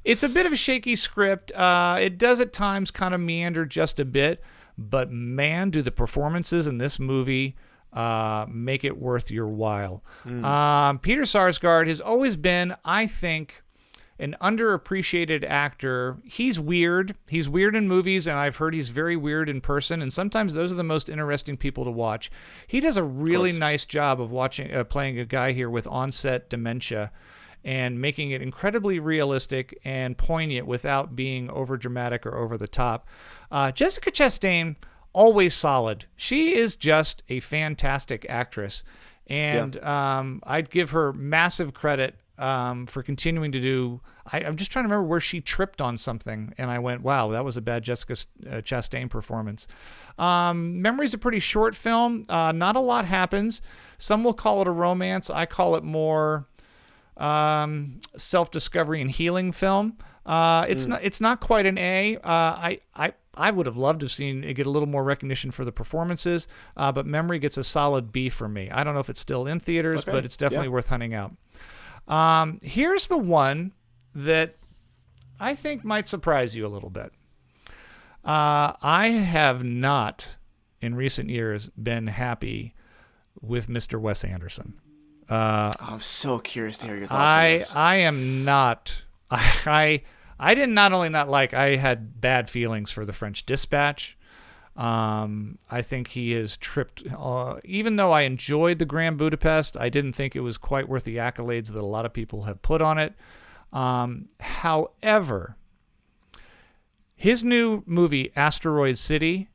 It's a bit of a shaky script. It does at times kind of meander just a bit, but man, do the performances in this movie make it worth your while. Peter Sarsgaard has always been, I think, an underappreciated actor. He's weird. He's weird in movies, and I've heard he's very weird in person, and sometimes those are the most interesting people to watch. He does a really nice job of playing a guy here with onset dementia and making it incredibly realistic and poignant without being overdramatic or over the top. Jessica Chastain, always solid. She is just a fantastic actress, and I'd give her massive credit for continuing to do. I'm just trying to remember where she tripped on something, and I went, wow, that was a bad Jessica Chastain performance. Memory's a pretty short film. Not a lot happens. Some will call it a romance. I call it more self-discovery and healing film. It's not quite an A. I would have loved to have seen it get a little more recognition for the performances, but Memory gets a solid B for me. I don't know if it's still in theaters, but it's definitely worth hunting out. Here's the one that I think might surprise you a little bit. I have not, in recent years, been happy with Mr. Wes Anderson. I'm so curious to hear your thoughts on this. I am not. I did not only not like, I had bad feelings for The French Dispatch. I think he has tripped. Even though I enjoyed The Grand Budapest, I didn't think it was quite worth the accolades that a lot of people have put on it. However, his new movie, Asteroid City,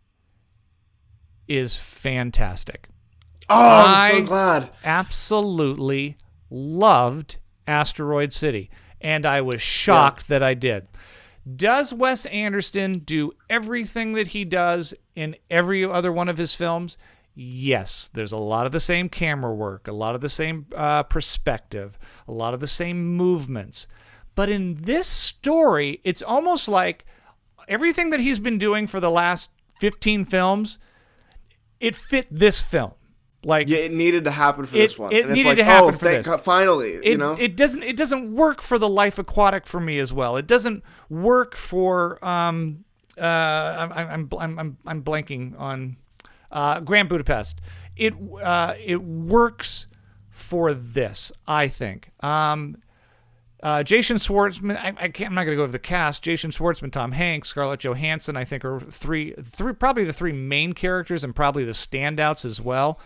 is fantastic. Oh, I'm so glad. Absolutely loved Asteroid City, and I was shocked that I did. Does Wes Anderson do everything that he does in every other one of his films? Yes. There's a lot of the same camera work, a lot of the same perspective, a lot of the same movements. But in this story, it's almost like everything that he's been doing for the last 15 films, it fit this film. Like, yeah, it needed to happen for this one. It needed to happen for this. Finally, It doesn't work for the Life Aquatic for me as well. It doesn't work for I'm blanking on Grand Budapest. It works for this, I think. Jason Schwartzman, I'm not going to go over the cast. Jason Schwartzman, Tom Hanks, Scarlett Johansson, I think are three, probably the three main characters and probably the standouts as well.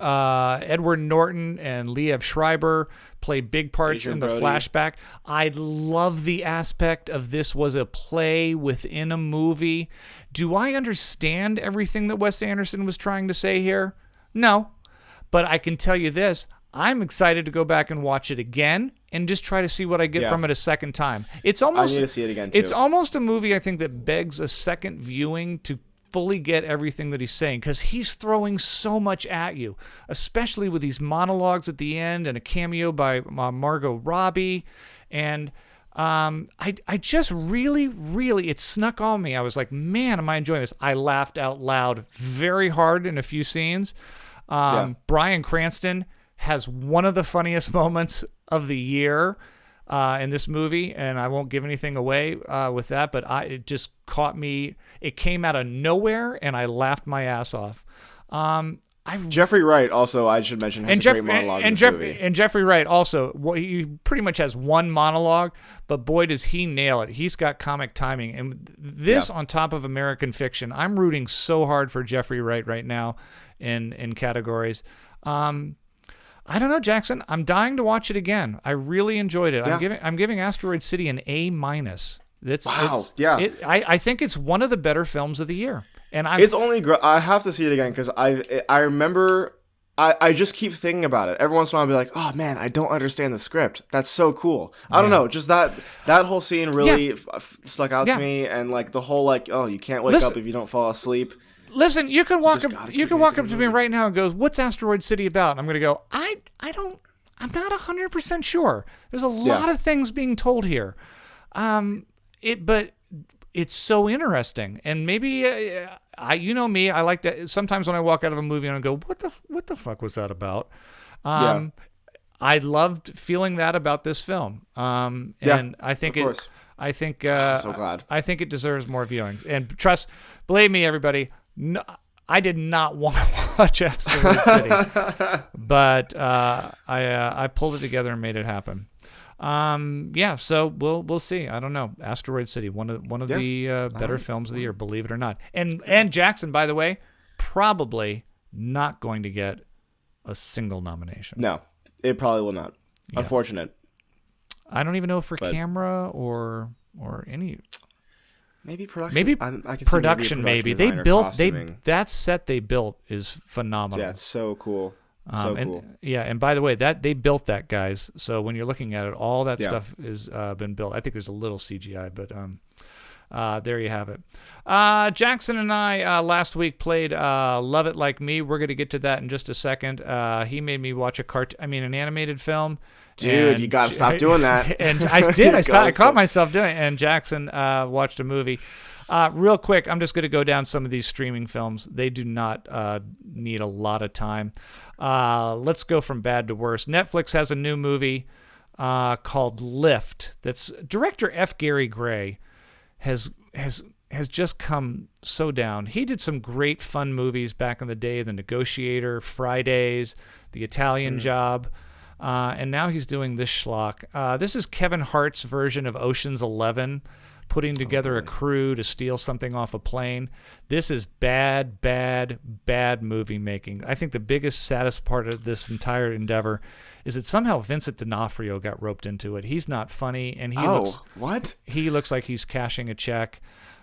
Edward Norton and Liev Schreiber play big parts in the flashback. I love the aspect of this was a play within a movie. Do I understand everything that Wes Anderson was trying to say here? No. But I can tell you this. I'm excited to go back and watch it again and just try to see what I get from it a second time. It's almost, I need to see it again, too. It's almost a movie, I think, that begs a second viewing to fully get everything that he's saying, because he's throwing so much at you, especially with these monologues at the end and a cameo by Margot Robbie. And I just really, it snuck on me. I was like, man, am I enjoying this? I laughed out loud very hard in a few scenes. Bryan Cranston has one of the funniest moments of the year in this movie, and I won't give anything away with that, but it just caught me. It came out of nowhere, and I laughed my ass off. Jeffrey Wright also, I should mention, has a great monologue in this movie. And Jeffrey Wright also, he pretty much has one monologue, but boy, does he nail it. He's got comic timing. And this on top of American Fiction, I'm rooting so hard for Jeffrey Wright right now in categories. I don't know, Jackson. I'm dying to watch it again. I really enjoyed it. Yeah. I'm giving Asteroid City an A-. I think it's one of the better films of the year. And it's only I have to see it again because I remember I just keep thinking about it. Every once in a while I'll be like, oh man, I don't understand the script. That's so cool. I don't know, just that whole scene really stuck out to me, and like the whole oh, you can't wake up if you don't fall asleep. Listen, you can walk up to me right now and go, "What's Asteroid City about?" And I'm going to go, I'm not 100% sure. There's a lot of things being told here. But it's so interesting, and maybe you know me, I like to sometimes when I walk out of a movie and I go, "What the fuck was that about?" I loved feeling that about this film. And I think I'm so glad. I think it deserves more viewings. And believe me, everybody. No, I did not want to watch Asteroid City, but I pulled it together and made it happen. So we'll see. I don't know. Asteroid City, one of the better films of the year, believe it or not. And Jackson, by the way, probably not going to get a single nomination. No, it probably will not. Yeah. Unfortunate. I don't even know if camera or any. Maybe production. Maybe I can production. See maybe they built that set they built is phenomenal. Yeah, it's so cool. Cool. And by the way, that they built that, guys. So when you're looking at it, all that stuff is been built. I think there's a little CGI, but there you have it. Jackson and I last week played Love It Like Me. We're going to get to that in just a second. He made me watch an animated film. Dude, you gotta stop doing that. And I did. I caught myself doing it. And Jackson watched a movie. Real quick, I'm just going to go down some of these streaming films. They do not need a lot of time. Let's go from bad to worse. Netflix has a new movie called Lift. That's director F. Gary Gray has just come so down. He did some great fun movies back in the day: The Negotiator, Fridays, The Italian Job. And now he's doing this schlock. This is Kevin Hart's version of Ocean's 11, putting together a crew to steal something off a plane. This is bad movie making. I think the biggest, saddest part of this entire endeavor is that somehow Vincent D'Onofrio got roped into it. He's not funny, and he looks like he's cashing a check.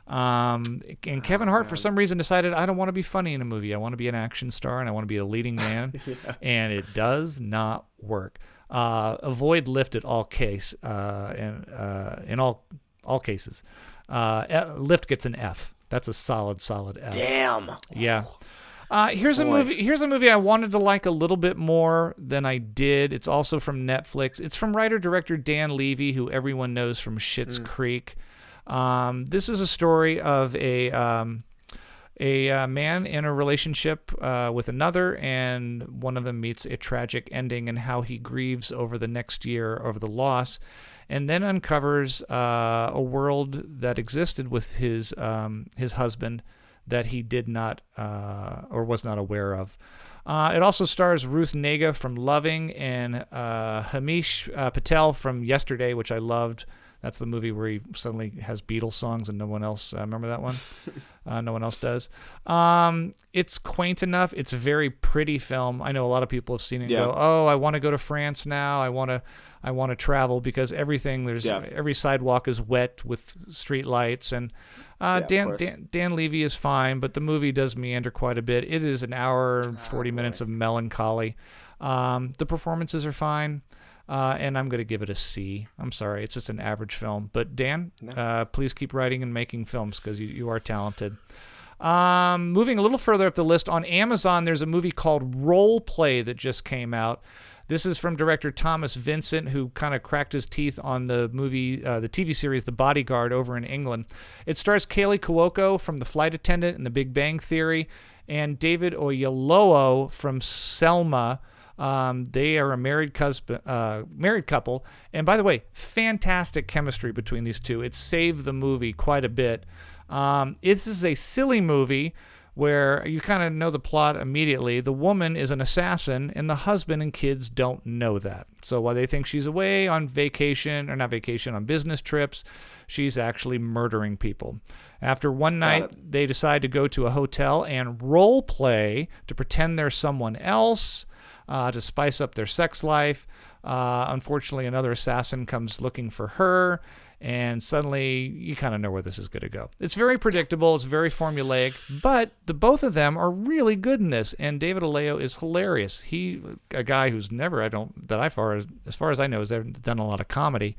And Kevin Hart, for some reason, decided, I don't want to be funny in a movie. I want to be an action star, and I want to be a leading man. And it does not work. Avoid Lift at all case, in all cases. Lift gets an F. That's a solid F. Damn. Yeah. Here's a movie I wanted to like a little bit more than I did. It's also from Netflix. It's from writer-director Dan Levy, who everyone knows from Schitt's Creek. This is a story of a man in a relationship with another, and one of them meets a tragic ending, and how he grieves over the next year over the loss, and then uncovers a world that existed with his husband that he did not or was not aware of. It also stars Ruth Negga from Loving and Hamish Patel from Yesterday, which I loved. That's the movie where he suddenly has Beatles songs and no one else. Remember that one? No one else does. It's quaint enough. It's a very pretty film. I know a lot of people have seen it and go, "Oh, I want to go to France now. I want to travel," because everything every sidewalk is wet with street lights. And Dan Levy is fine, but the movie does meander quite a bit. It is an hour and 40 minutes of melancholy. The performances are fine. And I'm going to give it a C. I'm sorry, it's just an average film. But Dan, please keep writing and making films, because you are talented. Moving a little further up the list, on Amazon, there's a movie called Role Play that just came out. This is from director Thomas Vincent, who kind of cracked his teeth on the movie, the TV series The Bodyguard over in England. It stars Kaylee Cuoco from The Flight Attendant and The Big Bang Theory, and David Oyelowo from Selma. They are a married couple, and by the way, fantastic chemistry between these two. It saved the movie quite a bit. This is a silly movie where you kind of know the plot immediately. The woman is an assassin, and the husband and kids don't know that. So while they think she's away on vacation, or not vacation, on business trips, she's actually murdering people. After one night, they decide to go to a hotel and role play to pretend they're someone else, to spice up their sex life. Unfortunately, another assassin comes looking for her, and suddenly you kind of know where this is going to go. It's very predictable. It's very formulaic, but the both of them are really good in this, and David Oyelowo is hilarious. He, a guy who's never, as far as I know, has ever done a lot of comedy,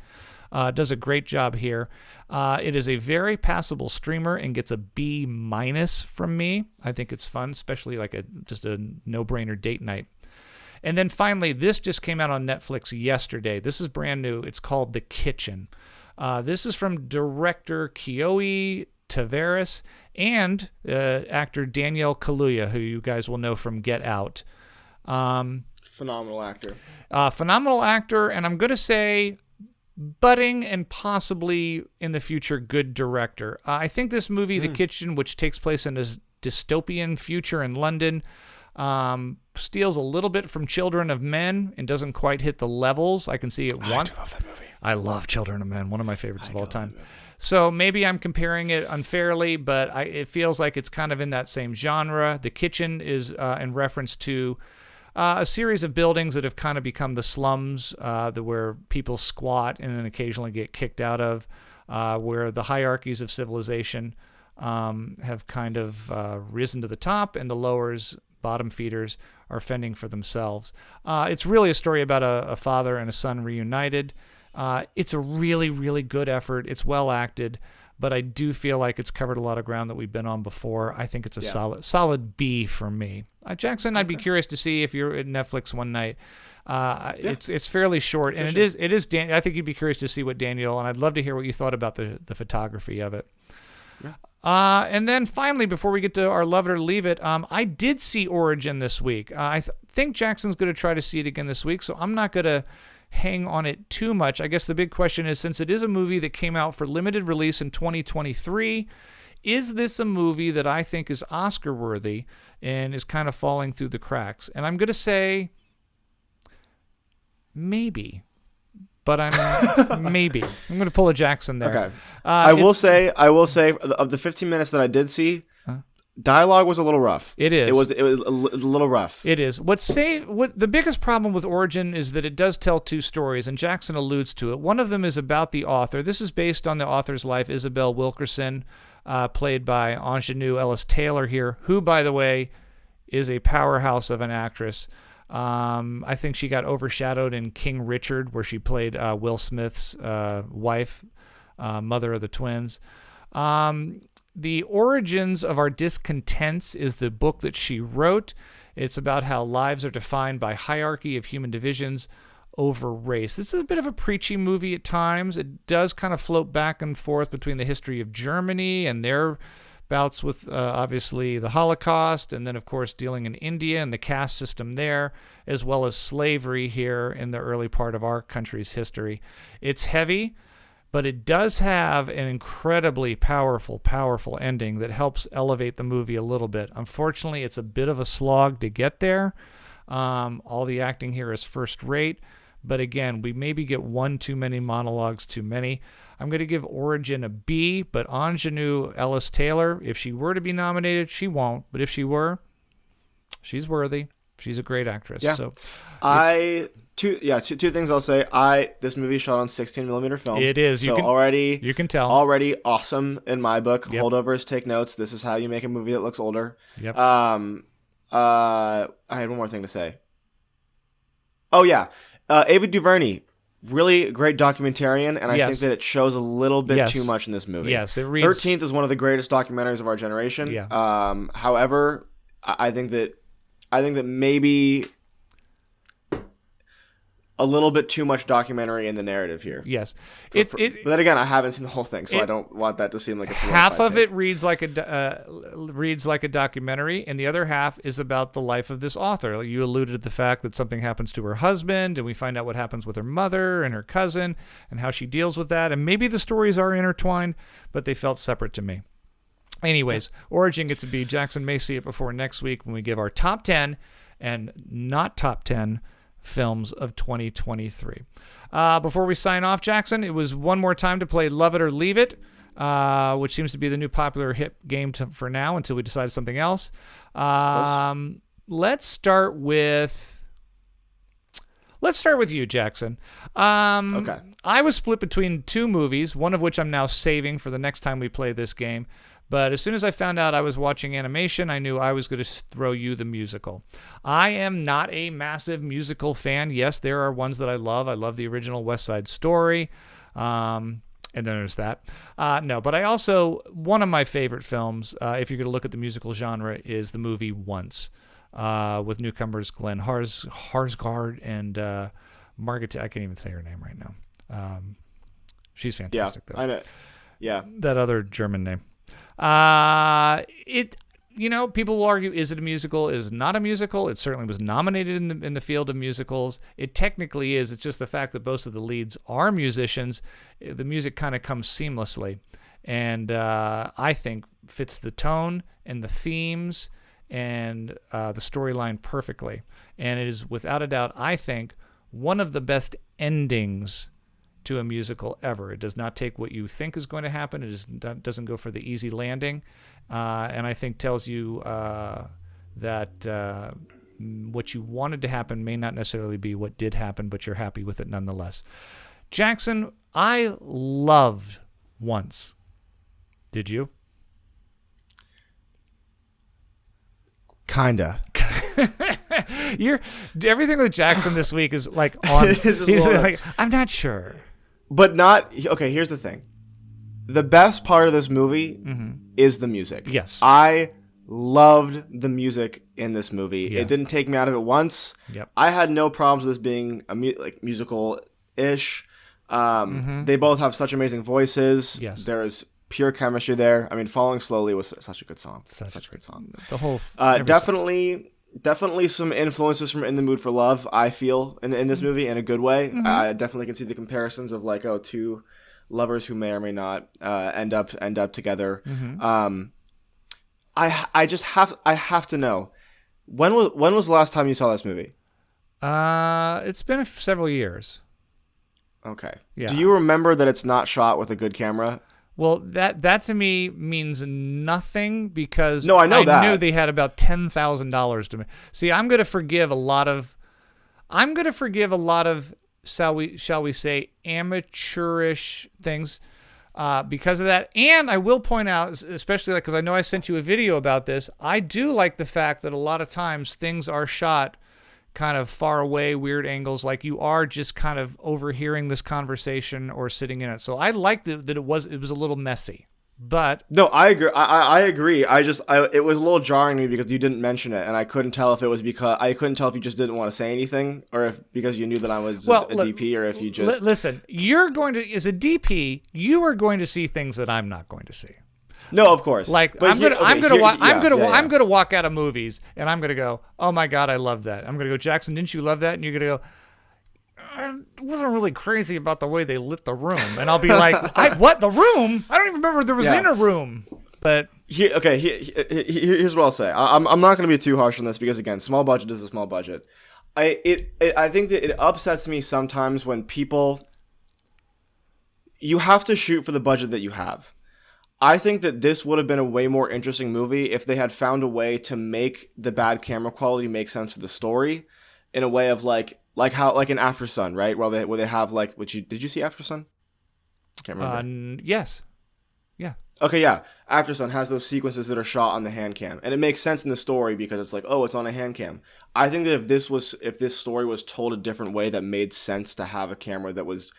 does a great job here. It is a very passable streamer and gets a B- from me. I think it's fun, especially like just a no-brainer date night. And then finally, this just came out on Netflix yesterday. This is brand new. It's called The Kitchen. This is from director Kioe Tavares and actor Danielle Kaluuya, who you guys will know from Get Out. Phenomenal actor. Phenomenal actor, and I'm going to say budding and possibly in the future good director. I think this movie, The Kitchen, which takes place in a dystopian future in London, steals a little bit from Children of Men and doesn't quite hit the levels. I can see it once. I love that movie. I love Children of Men, one of my favorites of all time. So maybe I'm comparing it unfairly, but it feels like it's kind of in that same genre. The Kitchen is in reference to a series of buildings that have kind of become the slums, where people squat and then occasionally get kicked out of, where the hierarchies of civilization have kind of risen to the top, and the lowers, bottom feeders, are fending for themselves. It's really a story about a father and a son reunited. It's a really, really good effort. It's well acted, but I do feel like it's covered a lot of ground that we've been on before. I think it's a solid B for me. Jackson, I'd be curious to see if you're at Netflix one night. It's fairly short, and it is. I think you'd be curious to see what Daniel, and I'd love to hear what you thought about the photography of it. Yeah. And then finally, before we get to our love it or leave it, I did see Origin this week. I think Jackson's going to try to see it again this week, so I'm not going to hang on it too much. I guess the big question is, since it is a movie that came out for limited release in 2023, is this a movie that I think is Oscar worthy and is kind of falling through the cracks? And I'm going to say maybe. But maybe. I'm going to pull a Jackson there. Okay. I will say, of the 15 minutes that I did see, dialogue was a little rough. It is. It was a little rough. It is. What the biggest problem with Origin is that it does tell two stories, and Jackson alludes to it. One of them is about the author. This is based on the author's life, Isabel Wilkerson. played by Ingenue Ellis Taylor here, who, by the way, is a powerhouse of an actress. I think she got overshadowed in King Richard, where she played Will Smith's wife, mother of the twins. The Origins of Our Discontents is the book that she wrote. It's about how lives are defined by hierarchy of human divisions over race. This is a bit of a preachy movie at times. It does kind of float back and forth between the history of Germany and their bouts with obviously the Holocaust, and then of course dealing in India and the caste system there, as well as slavery here in the early part of our country's history. It's heavy, but it does have an incredibly powerful ending that helps elevate the movie a little bit. Unfortunately, it's a bit of a slog to get there. All the acting here is first rate, but again, we maybe get one too many monologues too many. I'm going to give Origin a B, but Ingenue Ellis Taylor, if she were to be nominated, she won't. But if she were, she's worthy. She's a great actress. Yeah. So, two things I'll say. This movie shot on 16mm film. It is. So you can tell. Already awesome in my book. Yep. Holdovers, take notes. This is how you make a movie that looks older. Yep. I had one more thing to say. Oh yeah, Ava DuVernay, really great documentarian, and I think that it shows a little bit too much in this movie. Yes, it reads. 13th is one of the greatest documentaries of our generation. Yeah. However, I think that maybe a little bit too much documentary in the narrative here. Yes. But then again, I haven't seen the whole thing, so I don't want that to seem like it's a half of it reads like a documentary, and the other half is about the life of this author. You alluded to the fact that something happens to her husband, and we find out what happens with her mother and her cousin and how she deals with that. And maybe the stories are intertwined, but they felt separate to me. Anyways, Origin gets a B. Jackson may see it before next week when we give our top 10 and not top 10 films of 2023. Before we sign off, Jackson, it was one more time to play Love It or Leave It, which seems to be the new popular hit game for now until we decide something else. Let's start with you, Jackson. Okay. I was split between two movies, one of which I'm now saving for the next time we play this game. But as soon as I found out I was watching animation, I knew I was going to throw you the musical. I am not a massive musical fan. Yes, there are ones that I love. I love the original West Side Story. And then there's that. No, but I also, one of my favorite films, if you're going to look at the musical genre, is the movie Once, with newcomers Glenn Harsgaard and Margaret. I can't even say her name right now. She's fantastic, though. I know. Yeah. That other German name. People will argue, is it a musical? Is it not a musical? It certainly was nominated in the field of musicals. It technically is. It's just the fact that most of the leads are musicians. The music kind of comes seamlessly, and I think fits the tone and the themes and the storyline perfectly. And it is without a doubt, I think, one of the best endings to a musical ever. It does not take what you think is going to happen. It doesn't go for the easy landing, and I think tells you that what you wanted to happen may not necessarily be what did happen, but you're happy with it nonetheless. Jackson, I loved Once. Did you? Kinda. Everything with Jackson this week is like on. He's like, I'm not sure. But not okay. Here's the thing: the best part of this movie is the music. Yes, I loved the music in this movie. Yeah. It didn't take me out of it once. Yep. I had no problems with this being a musical-ish. They both have such amazing voices. Yes, there is pure chemistry there. I mean, Falling Slowly was such a good song. Such a good song. The whole Definitely some influences from In the Mood for Love, I feel, in this movie in a good way. I definitely can see the comparisons of two lovers who may or may not end up together. I have to know, when was the last time you saw this movie? It's been several years. Okay. Yeah. Do you remember that it's not shot with a good camera? Well, that to me means nothing because I knew they had about $10,000 to me. See, I'm going to forgive a lot of, shall we say, amateurish things, because of that. And I will point out, especially because I know I sent you a video about this, I do like the fact that a lot of times things are shot kind of far away, weird angles, like you are just kind of overhearing this conversation or sitting in it. So I liked that it was a little messy. But no, I agree. I agree. It was a little jarring to me because you didn't mention it, and I couldn't tell if it was because I couldn't tell if you just didn't want to say anything, or if because you knew that I was a DP, or if you just listen. You're going to, as a DP, you are going to see things that I'm not going to see. No, of course. Like I'm gonna walk out of movies and I'm gonna go, oh my god, I love that. I'm gonna go, Jackson, didn't you love that? And you're gonna go, I wasn't really crazy about the way they lit the room. And I'll be like, what, the room? I don't even remember there was in a room. But here's what I'll say. I'm not going to be too harsh on this because, again, small budget is a small budget. I think that it upsets me sometimes when you have to shoot for the budget that you have. I think that this would have been a way more interesting movie if they had found a way to make the bad camera quality make sense for the story in a way of like in After Sun, right? Where they have did you see After Sun? I can't remember. Yes. Yeah. Okay, yeah. After Sun has those sequences that are shot on the hand cam, and it makes sense in the story because it's like, oh, it's on a hand cam. I think that if this story was told a different way that made sense to have a camera that was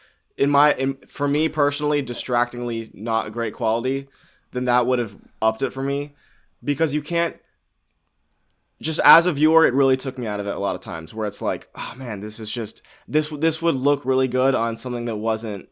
for me personally distractingly not great quality, then that would have upped it for me, because you can't. Just as a viewer, it really took me out of it a lot of times where it's like, oh man, this is just, this would look really good on something that wasn't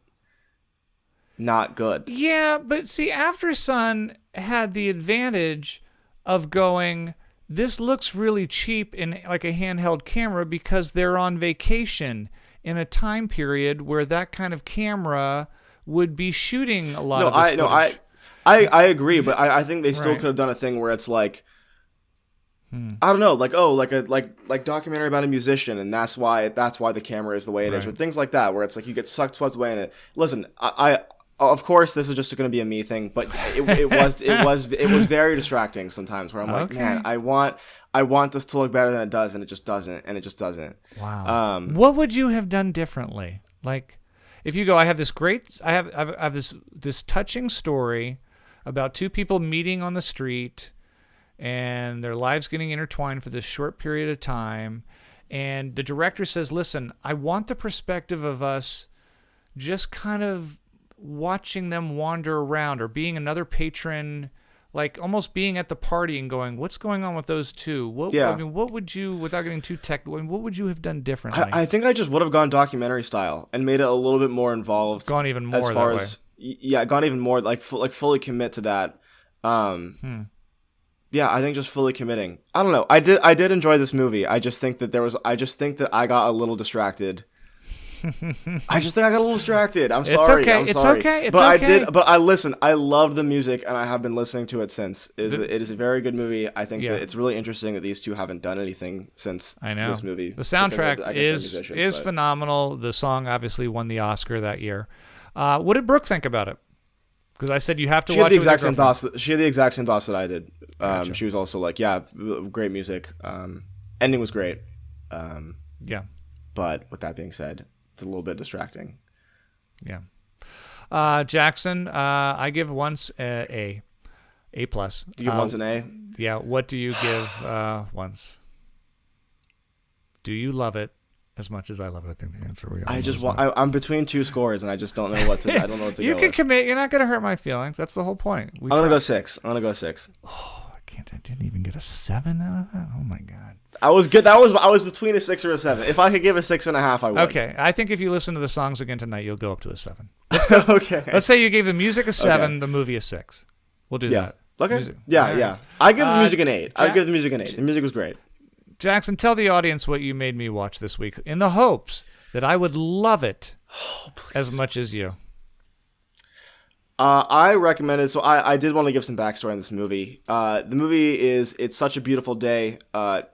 not good. Yeah, but see, After Sun had the advantage of going, this looks really cheap in like a handheld camera because they're on vacation in a time period where that kind of camera would be shooting a lot of this footage. I agree, but I think they still could have done a thing where it's like, I don't know, like documentary about a musician, and that's why the camera is the way it is, or things like that, where it's like you get swept away in it. Listen, I of course this is just going to be a me thing, but it was very distracting sometimes, where I'm like, man, I want this to look better than it does, and it just doesn't. Wow. What would you have done differently? Like, if you go, I have this touching story about two people meeting on the street, and their lives getting intertwined for this short period of time. And the director says, listen, I want the perspective of us just kind of watching them wander around, or being another patron, like almost being at the party and going, what's going on with those two? What would you, without getting too technical, what would you have done differently? I think I just would have gone documentary style and made it a little bit more involved. Gone even more gone even more, like fully commit to that. Yeah, I think just fully committing. I don't know. I did enjoy this movie. I just think that I got a little distracted. I'm sorry. It's okay. Listen, I love the music, and I have been listening to it since. It is a very good movie. I think that it's really interesting that these two haven't done anything since this movie. The soundtrack is phenomenal. The song obviously won the Oscar that year. What did Brooke think about it? Because I said you have to watch it. She had the exact same thoughts that I did. Gotcha. She was also like, yeah, great music. Ending was great. Yeah. But with that being said, it's a little bit distracting. Yeah. Jackson, I give Once A+. You give Once an A? Yeah. What do you give Once? Do you love it as much as I love it? I think the answer I'm between two scores, and I just don't know what to. I don't know what to you go can with. commit. You're not going to hurt my feelings. That's the whole point. I'm gonna go 6. Oh, I didn't even get a 7 out of that. Oh my god. I was good. I was between a 6 or a 7. If I could give a 6.5, I would. Okay, I think if you listen to the songs again tonight, you'll go up to a 7. Okay. Let's say you gave the music a 7, the movie a 6. We'll do that. Okay. Music. Yeah. I give the music an 8. I give the music an 8. The music was great. Jackson, tell the audience what you made me watch this week, in the hopes that I would love it as much as you. I recommended, so I did want to give some backstory on this movie. The movie it's such a beautiful day.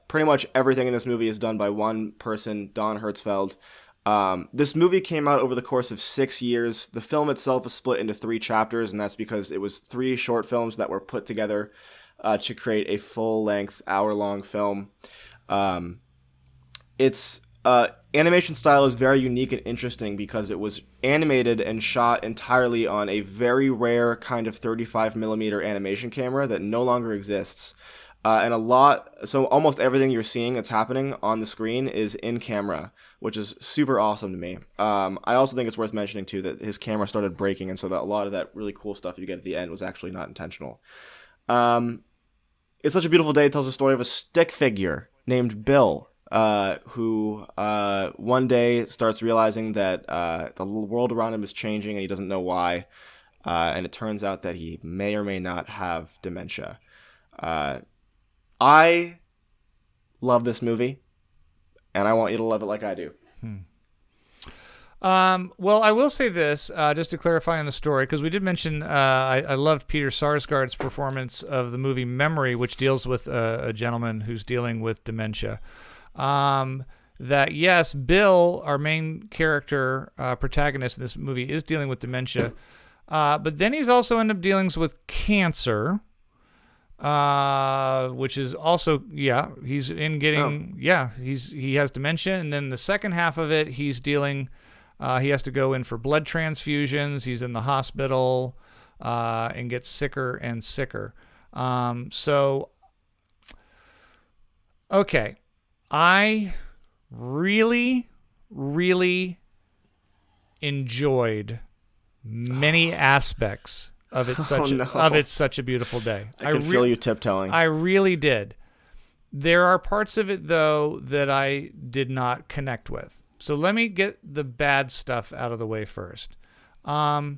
Pretty much everything in this movie is done by one person, Don Hertzfeld. This movie came out over the course of 6 years. The film itself is split into 3 chapters, and that's because it was 3 short films that were put together to create a full-length, hour-long film. It's animation style is very unique and interesting because it was animated and shot entirely on a very rare kind of 35 millimeter animation camera that no longer exists. So almost everything you're seeing that's happening on the screen is in camera, which is super awesome to me. I also think it's worth mentioning too that his camera started breaking, and so that a lot of that really cool stuff you get at the end was actually not intentional. It's Such a Beautiful Day tells the story of a stick figure named Bill, who one day starts realizing that the world around him is changing and he doesn't know why. And it turns out that he may or may not have dementia. I love this movie, and I want you to love it like I do. Well, I will say this, just to clarify on the story, because we did mention I loved Peter Sarsgaard's performance of the movie Memory, which deals with a gentleman who's dealing with dementia. That, yes, Bill, our main character, protagonist in this movie, is dealing with dementia, but then he's also ended up dealing with cancer, which is also, he's in getting, he has dementia, and then the second half of it, he's dealing... he has to go in for blood transfusions. He's in the hospital and gets sicker and sicker. Okay. I really, really enjoyed many aspects of It's Such a Beautiful Day. I can feel you tiptoeing. I really did. There are parts of it, though, that I did not connect with. So let me get the bad stuff out of the way first. I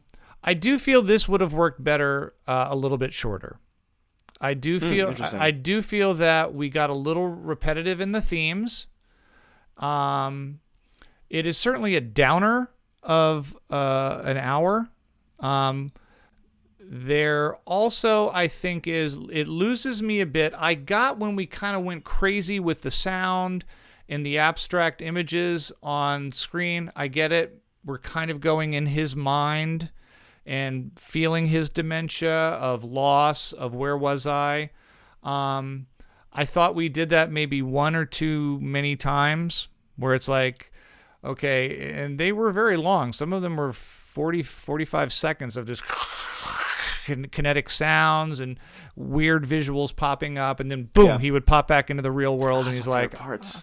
do feel this would have worked better a little bit shorter. I do feel that we got a little repetitive in the themes. It is certainly a downer of an hour. There also, I think, it loses me a bit. I got when we kind of went crazy with the sound and the abstract images on screen. I get it. We're kind of going in his mind and feeling his dementia of loss, of where was I. I thought we did that maybe one or two many times where it's like, okay, and they were very long. Some of them were 40, 45 seconds of just kinetic sounds and weird visuals popping up, and then boom, he would pop back into the real world, and he's like,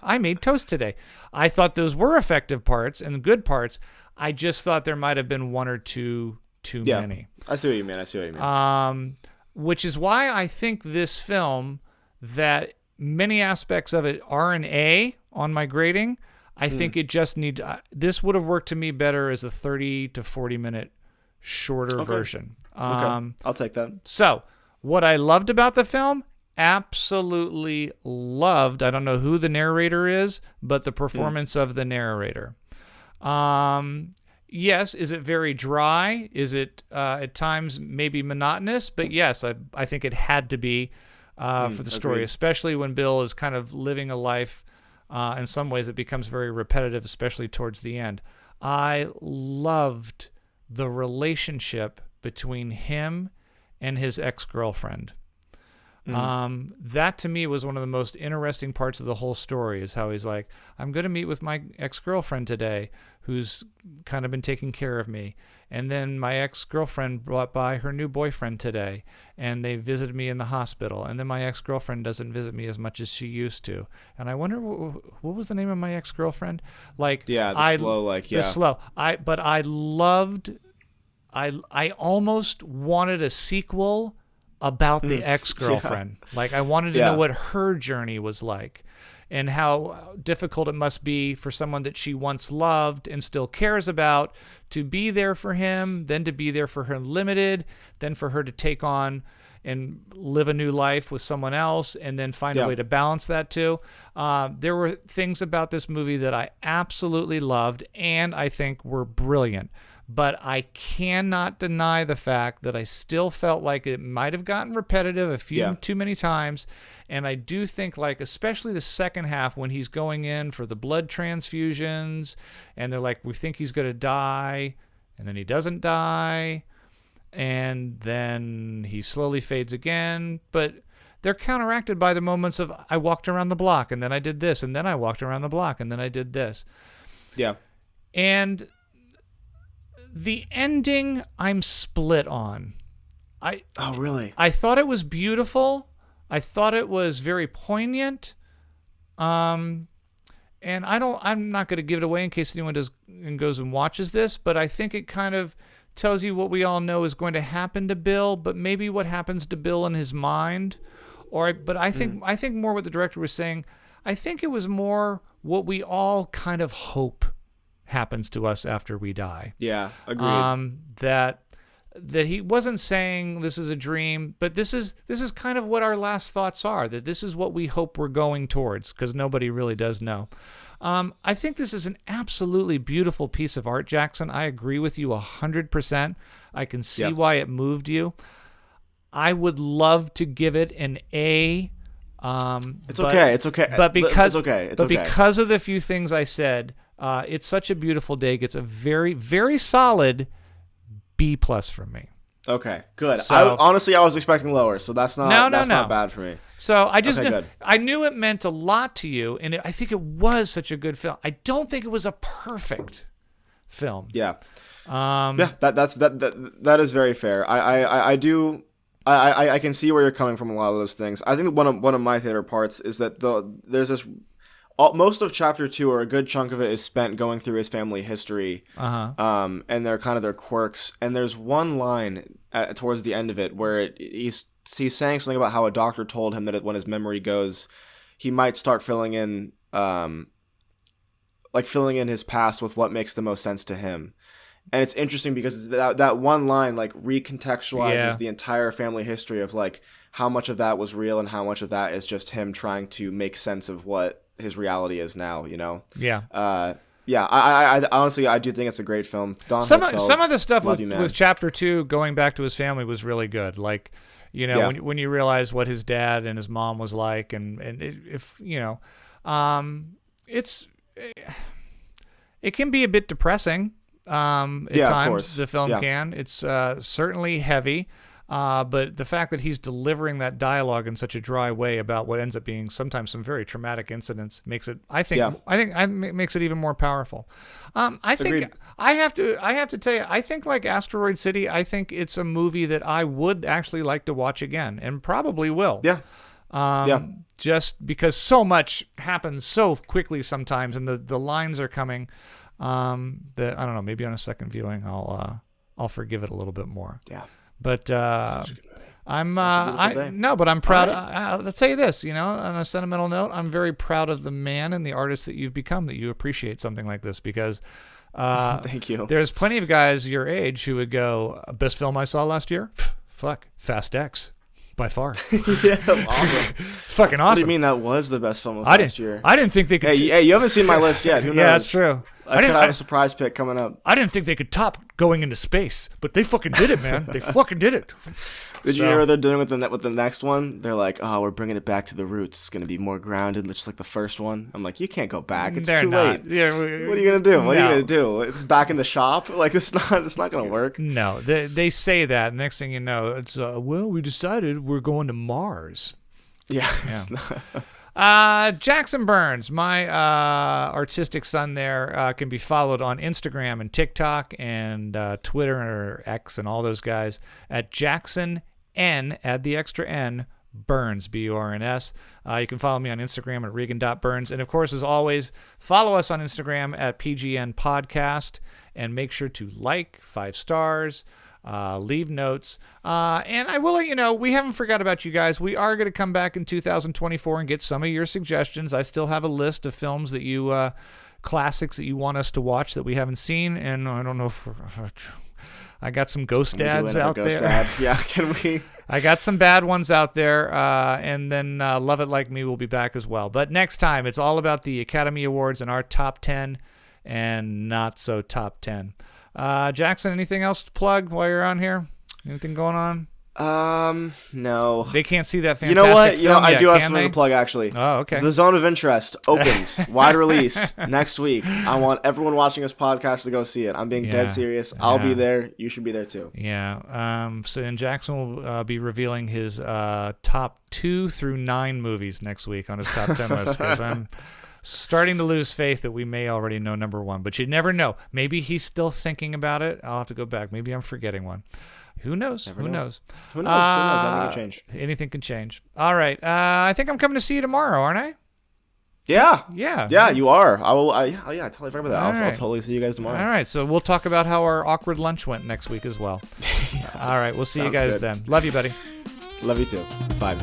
I made toast today. I thought those were effective parts and good parts. I just thought there might have been one or two too many. I see what you mean. Which is why I think this film, that many aspects of it are an A on my grading. I think it just this would have worked to me better as a 30 to 40 minute shorter version. Okay. I'll take that. So, what I loved about the film, absolutely loved, I don't know who the narrator is, but the performance of the narrator. Yes, is it very dry? Is it at times maybe monotonous? But yes, I think it had to be for the story, especially when Bill is kind of living a life. In some ways, it becomes very repetitive, especially towards the end. I loved the relationship between him and his ex-girlfriend. That to me was one of the most interesting parts of the whole story, is how he's like, I'm going to meet with my ex-girlfriend today, who's kind of been taking care of me. And then my ex-girlfriend brought by her new boyfriend today, and they visited me in the hospital. And then my ex-girlfriend doesn't visit me as much as she used to. And I wonder, what was the name of my ex-girlfriend? The slow. But I loved, I almost wanted a sequel about the ex-girlfriend. Like, I wanted to know what her journey was like, and how difficult it must be for someone that she once loved and still cares about to be there for him, then to be there for her limited, then for her to take on and live a new life with someone else, and then find a way to balance that too. There were things about this movie that I absolutely loved and I think were brilliant. But I cannot deny the fact that I still felt like it might have gotten repetitive a few too many times. And I do think, like, especially the second half when he's going in for the blood transfusions and they're like, we think he's going to die, and then he doesn't die, and then he slowly fades again. But they're counteracted by the moments of, I walked around the block and then I did this, and then I walked around the block and then I did this. Yeah. And the ending, I'm split on. Oh, really? I thought it was beautiful. I thought it was very poignant. And I'm not going to give it away in case anyone goes and watches this, but I think it kind of tells you what we all know is going to happen to Bill, but maybe what happens to Bill in his mind. But I think more what the director was saying. I think it was more what we all kind of hope happens to us after we die. Yeah, agreed. That he wasn't saying this is a dream, but this is kind of what our last thoughts are, that this is what we hope we're going towards, because nobody really does know. I think this is an absolutely beautiful piece of art, Jackson. I agree with you 100%. I can see why it moved you. I would love to give it an A. It's okay. But because it's okay. Because of the few things I said, it's such a beautiful day. Gets a very, very solid B+ from me. Okay, good. So, honestly, I was expecting lower, so that's not not bad for me. So I knew it meant a lot to you, and I think it was such a good film. I don't think it was a perfect film. Yeah. That is very fair. I can see where you're coming from a lot of those things. I think one of my favorite parts is that there's this. Most of chapter 2, or a good chunk of it, is spent going through his family history, and their kind of their quirks. And there's one line towards the end of it where he's saying something about how a doctor told him that when his memory goes, he might start filling in his past with what makes the most sense to him. And it's interesting because that one line like recontextualizes the entire family history of like how much of that was real and how much of that is just him trying to make sense of what his reality is now, you know? Yeah. I honestly, I do think it's a great film. Some of the stuff with chapter 2 going back to his family was really good. Like, you know, when you realize what his dad and his mom was like, and if you know, it can be a bit depressing. At times, of course. The film can. It's certainly heavy. But the fact that he's delivering that dialogue in such a dry way about what ends up being sometimes some very traumatic incidents makes it, I think makes it even more powerful. I think Agreed. I have to tell you, I think like Asteroid City, I think it's a movie that I would actually like to watch again, and probably will. Just because so much happens so quickly sometimes, and the lines are coming. That I don't know. Maybe on a second viewing, I'll forgive it a little bit more. Yeah. But I'm proud. I'll tell you this, you know, on a sentimental note, I'm very proud of the man and the artist that you've become, that you appreciate something like this, because thank you. There's plenty of guys your age who would go, best film I saw last year? Fuck, Fast X. By far. Yeah, awesome. Fucking awesome. What do you mean that was the best film of last year? I didn't think they could. Hey, you haven't seen my list yet. Who knows? Yeah, that's true. I could have a surprise pick coming up. I didn't think they could top going into space, but they fucking did it, man. They fucking did it. Did you hear what they're doing with the next one? They're like, oh, we're bringing it back to the roots. It's going to be more grounded, just like the first one. I'm like, you can't go back. It's too late. Yeah, what are you going to do? What are you going to do? It's back in the shop? Like, it's not going to work. No, they say that. Next thing you know, it's, well, we decided we're going to Mars. Yeah. It's not. Jackson Burns, my artistic son there, can be followed on Instagram and TikTok and Twitter or X and all those guys at Jackson N, add the extra N, Burns, B-U-R-N-S. You can follow me on Instagram at Regan.Burns. And of course, as always, follow us on Instagram at PGN Podcast, and make sure to like, 5 stars, leave notes. And I will let you know, we haven't forgot about you guys. We are going to come back in 2024 and get some of your suggestions. I still have a list of films that you, classics that you want us to watch that we haven't seen. And I don't know if I got some ghost dads out there. Yeah, can we? I got some bad ones out there. And then Love It Like Me will be back as well. But next time, it's all about the Academy Awards and our top 10 and not so top 10. Jackson, anything else to plug while you're on here? Anything going on? No. They can't see that fantastic You know what? film I yet, do have can something they? to plug, actually. Oh, okay. So the Zone of Interest opens, wide release, next week. I want everyone watching this podcast to go see it. I'm being dead serious. I'll be there. You should be there, too. Yeah. So and Jackson will be revealing his top 2 through 9 movies next week on his top 10 list, because starting to lose faith that we may already know number one, but you never know. Maybe he's still thinking about it. I'll have to go back. Maybe I'm forgetting one. Who knows? Who knows? Who knows? Anything can change. Anything can change. All right. I think I'm coming to see you tomorrow, aren't I? Yeah. Yeah. Yeah, you are. I will. I totally forgot about that. I'll right. totally see you guys tomorrow. All right. So we'll talk about how our awkward lunch went next week as well. All right. We'll see you guys then. Love you, buddy. Love you too. Bye.